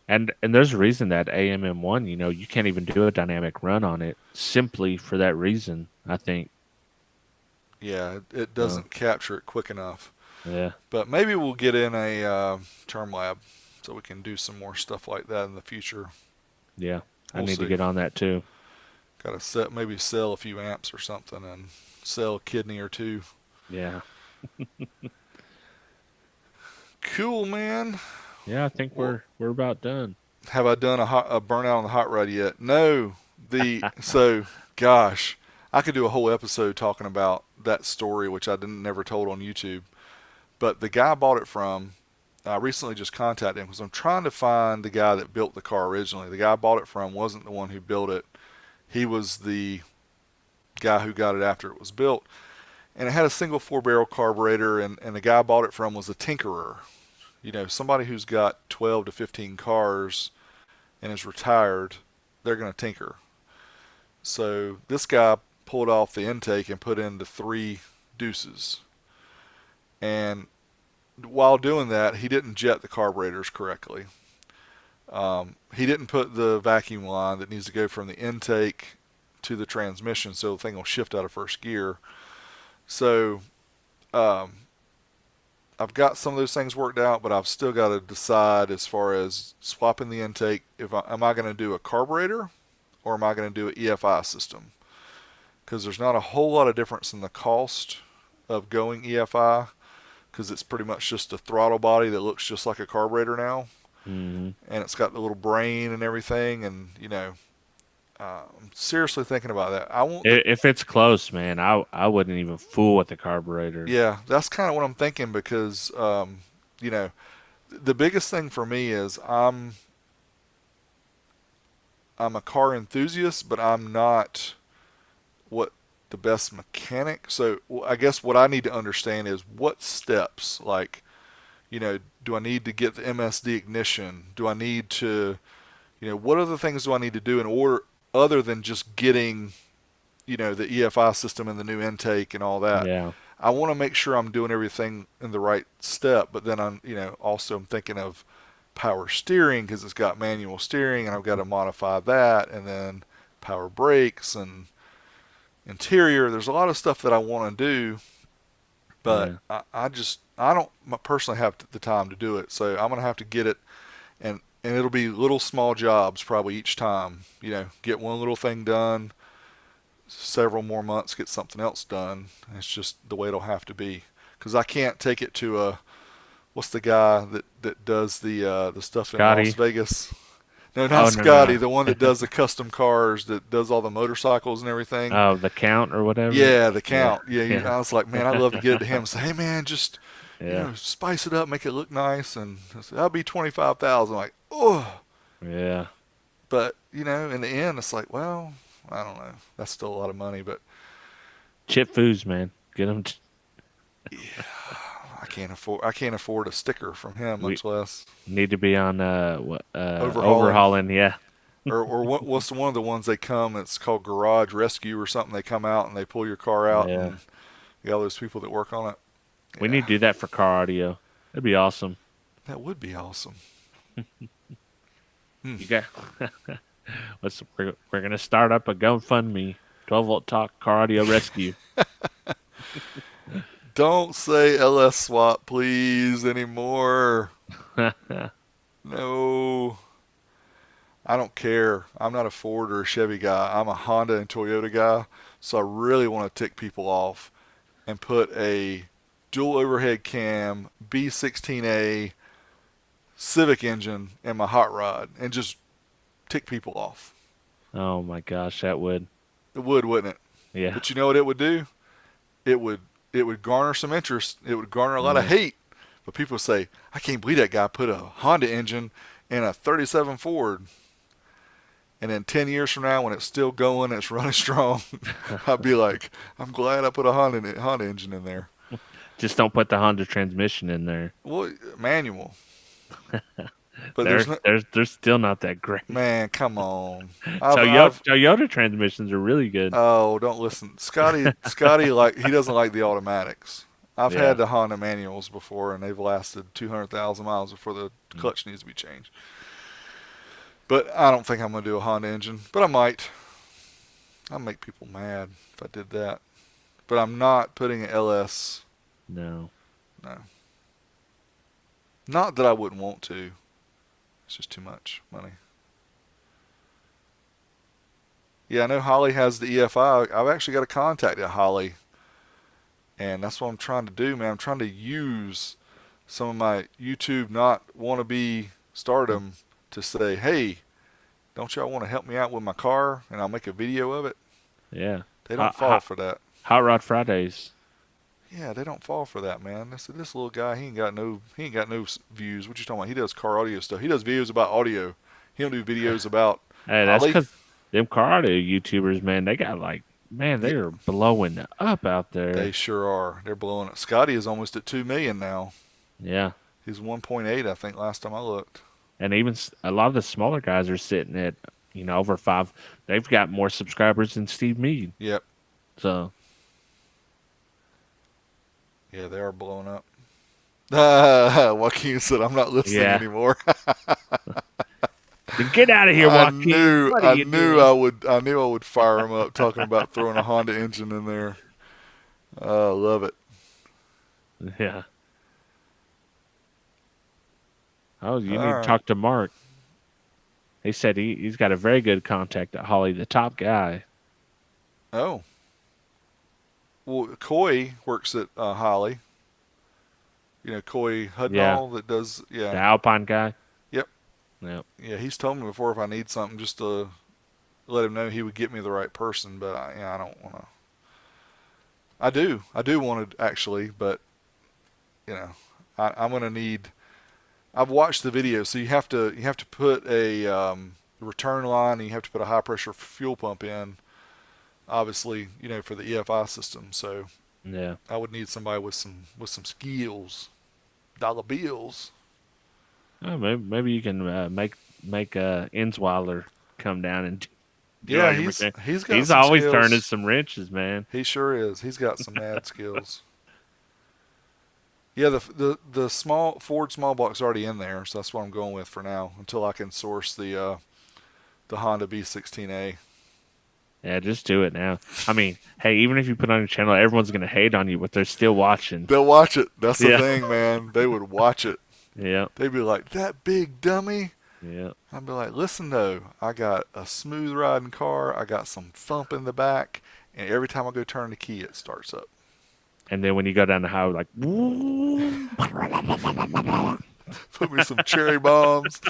And there's a reason that AMM1, you can't even do a dynamic run on it simply for that reason, I think. Yeah, it Oh, doesn't capture it quick enough. yeah, But maybe we'll get in a term lab so we can do some more stuff like that in the future. yeah. I We'll need to see. get on that too. Got to set maybe sell a few amps or something and sell a kidney or two. Yeah, Cool, man. yeah. I think Well, we're about done. have I done a burnout on the hot rod yet? No. Gosh, I could do a whole episode talking about that story, which I didn't never told on YouTube. But the guy I bought it from, I recently just contacted him because I'm trying to find the guy that built the car originally. The guy I bought it from wasn't the one who built it. He was the guy who got it after it was built. And it had a single 4 barrel carburetor, and the guy I bought it from was a tinkerer. You know, somebody who's got 12 to 15 cars and is retired, they're going to tinker. So this guy pulled off the intake and put in the 3 deuces. And while doing that, he didn't jet the carburetors correctly. He didn't put the vacuum line that needs to go from the intake to the transmission, so the thing will shift out of first gear. So um, I've got some of those things worked out, but I've still got to decide as far as swapping the intake. Am I going to do a carburetor or am I going to do an EFI system? Because there's not a whole lot of difference in the cost of going EFI because it's pretty much just a throttle body that looks just like a carburetor now, Hmm. and it's got the little brain and everything. And I'm seriously thinking about that. I want the If it's close, man, I wouldn't even fool with the carburetor. Yeah, that's kind of what I'm thinking because you know, the biggest thing for me is I'm a car enthusiast, but I'm not what the best mechanic. So I guess what I need to understand is what steps, like, do I need to get the MSD ignition? Do I need to, what other things do I need to do in order other than just getting, the EFI system and the new intake and all that? Yeah, I want to make sure I'm doing everything in the right step, but then I'm thinking of power steering because it's got manual steering and I've got to modify that, and then power brakes and interior. There's a lot of stuff that I want to do, but yeah. I don't personally have the time to do it. So I'm gonna have to get it, and it'll be little small jobs probably each time. Get one little thing done, several more months get something else done. It's just the way it'll have to be because I can't take it to a what's the guy that does the stuff in Las Scotty. Vegas? No, not Oh, no, no, Scotty, no. the one that does the custom cars, that does all the motorcycles and everything. Oh, the count or whatever. Yeah, the Yeah, count. Yeah, yeah, I was like, man, I'd love to get it to him and say, hey, man, just yeah, spice it up, make it look nice, and I said, that'll be 25,000. Like, oh, yeah. but in the end, it's like, well, I don't know. That's still a lot of money, but Chip Foods, man. Get them. yeah, I can't afford a sticker from him, We much less need to be on overhauling. overhauling. Yeah, Or what's one of the ones they come? It's called Garage Rescue or something. They come out and they pull your car out, yeah. and you got all those people that work on it. We Yeah, need to do that for car audio. That'd be awesome. that would be awesome. Hmm. You got. We're gonna start up a GoFundMe. 12-volt talk car audio rescue. Don't say LS swap, please, anymore. No, I don't care. I'm not a Ford or a Chevy guy. I'm a Honda and Toyota guy. So I really want to tick people off and put a dual overhead cam B16A Civic engine in my hot rod and just tick people off. Oh my gosh, that would. It would, wouldn't it? Yeah, But you know what it would do? It would it would garner some interest. It would garner a lot of yeah. hate. But people would say, I can't believe that guy put a Honda engine in a 37 Ford. And then 10 years from now, when it's still going and it's running strong, I'd be like, I'm glad I put a Honda engine in there. Just don't put the Honda transmission in there. Well, manual. But there's They're no, they're still not that great. man, come on. I've Toyota transmissions are really good. Oh, don't listen. Scotty, like, he doesn't like the automatics. I've had Yeah. the Honda manuals before, and they've lasted 200,000 miles before the Mm. clutch needs to be changed. But I don't think I'm going to do a Honda engine, but I might. I'd make people mad if I did that. but I'm not putting an LS. No. No. Not that I wouldn't want to. It's just too much money. Yeah, I know Holly has the EFI. I've actually got a contact at Holly, and that's what I'm trying to do, man. I'm trying to use some of my YouTube not wannabe stardom to say, hey, don't y'all want to help me out with my car, and I'll make a video of it. Yeah. They don't Hot, fall hot, for that. Hot Rod Fridays. Yeah, they don't fall for that, man. This little guy, he ain't got no views. What you talking about? He does car audio stuff. He does videos about audio. He don't do videos about Hey, that's Holly. because them car audio YouTubers, man, they got like, man, Yeah, they are blowing up out they there. sure are. They're blowing it. Scotty is almost at 2 million now. Yeah. He's 1.8, I think, last time I looked. And even a lot of the smaller guys are sitting at, over 5. They've got more subscribers than Steve Mead. Yep. So, Yeah, they are blowing up. Joaquin said, "I'm not listening yeah. anymore." Then get out of here, I Joaquin. knew, What are I you knew doing? I would, I knew I would fire him up talking about throwing a Honda engine in there. Love it. Yeah. Oh, you All need to right. talk to Mark. He said he's got a very good contact at Holly, the top guy. Oh, well, Coy works at Holly. You know, Coy Yeah. Hudnall that does. The Yeah. Alpine guy. Yep. Yep. Yeah, he's told me before if I need something, just to let him know he would get me the right person. But I don't want to. I do want to actually, but you know, I'm gonna need. I've watched the video, so you have to put a return line, and you have to put a high pressure fuel pump in. Obviously, for the EFI system. So Yeah. I would need somebody with some skills, dollar bills. Oh, maybe you can make Insweiler come down and do all Yeah, your he's mechanic. he's got He's some always turning skills. some wrenches, man. He sure is. He's got some mad skills. Yeah, the small Ford small block's already in there, so that's what I'm going with for now until I can source the Honda B16A. Yeah, just do it now. I mean, hey, even if you put on your channel, everyone's gonna hate on you, but they're still watching. They'll watch it. That's the Yeah. thing, man. They would watch it. Yeah. They'd be like, "That big dummy." Yeah. I'd be like, "Listen though, I got a smooth riding car. I got some thump in the back, and every time I go turn the key, it starts up." And then when you go down the highway, like, Put me some cherry bombs.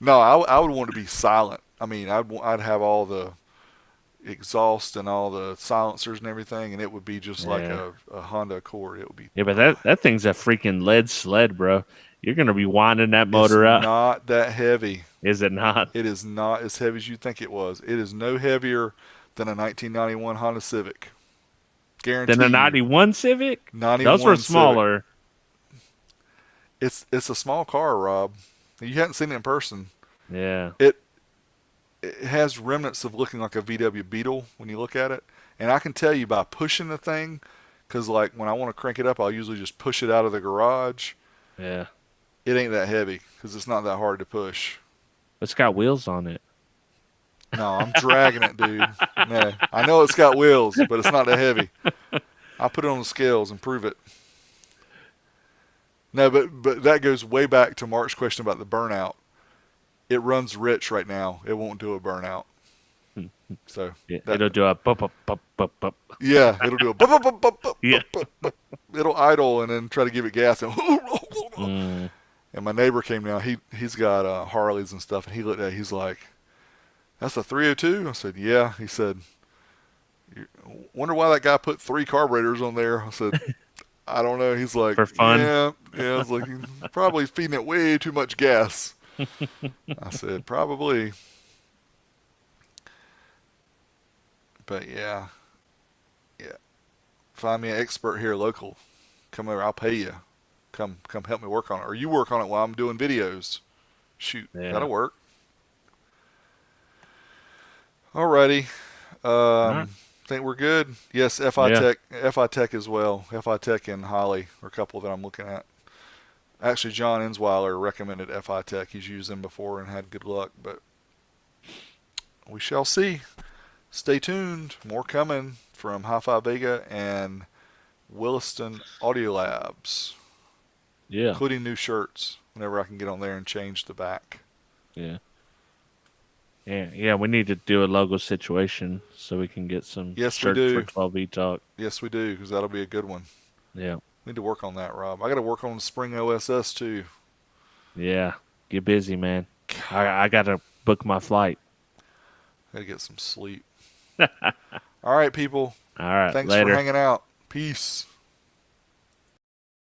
No, I would want to be silent. I mean, I'd have all the exhaust and all the silencers and everything, and it would be just like yeah, a Honda Accord. It would be. yeah, but that thing's a freaking lead sled, bro. You're gonna be winding that It's motor up, not that heavy. is it not? It is not as heavy as you think it was. It is no heavier than a 1991 Honda Civic. Then Guarantee a you. '91 Civic, those were 91 Civic. smaller. It's a small car, Rob. You hadn't seen it in person. Yeah, It it has remnants of looking like a VW Beetle when you look at it, and I can tell you by pushing the thing, because like when I want to crank it up, I'll usually just push it out of the garage. yeah. It ain't that heavy because it's not that hard to push. It's got wheels on it. No, I'm dragging it, dude. No, I know it's got wheels, but it's not that heavy. I'll put it on the scales and prove it. No, but that goes way back to Mark's question about the burnout. It runs rich right now. It won't do a burnout. So Yeah, that it'll do a bup bup bup bup bup. yeah, it'll do a bup, bup, bup, bup, bup, Yeah. bup, bup. It'll idle and then try to give it gas and Mm, and my neighbor came down. He's got Harleys and stuff, and he looked at it. He's like, "That's a 302." I said, "Yeah." He said, "Wonder why that guy put 3 carburetors on there." I said, "I don't know." He's like, for fun. "Yeah, yeah." I was like, "He's probably feeding it way too much gas." I said, "Probably." But yeah, yeah. Find me an expert here local. Come over. I'll pay you. Come help me work on it, or you work on it while I'm doing videos. Shoot, Yeah. that'll work. Alrighty. All right. Think we're good. Yes, Yeah. FI Tech as well. FI Tech and Holly are a couple that I'm looking at. Actually, John Insweiler recommended FI Tech. He's used them before and had good luck, but we shall see. stay tuned. More coming from Hi-Fi Vega and Williston Audio Labs, Yeah. including new shirts whenever I can get on there and change the back. Yeah. Yeah, we need to do a logo situation so we can get some Yes, we shirts for do. 12E Talk. Yes, we do, because that'll be a good one. Yeah. We need to work on that, Rob. I got to work on Spring OSS too. Yeah. Get busy, man. I got to book my flight. Got to get some sleep. All right, people. All right. Thanks for Later. hanging out. Peace.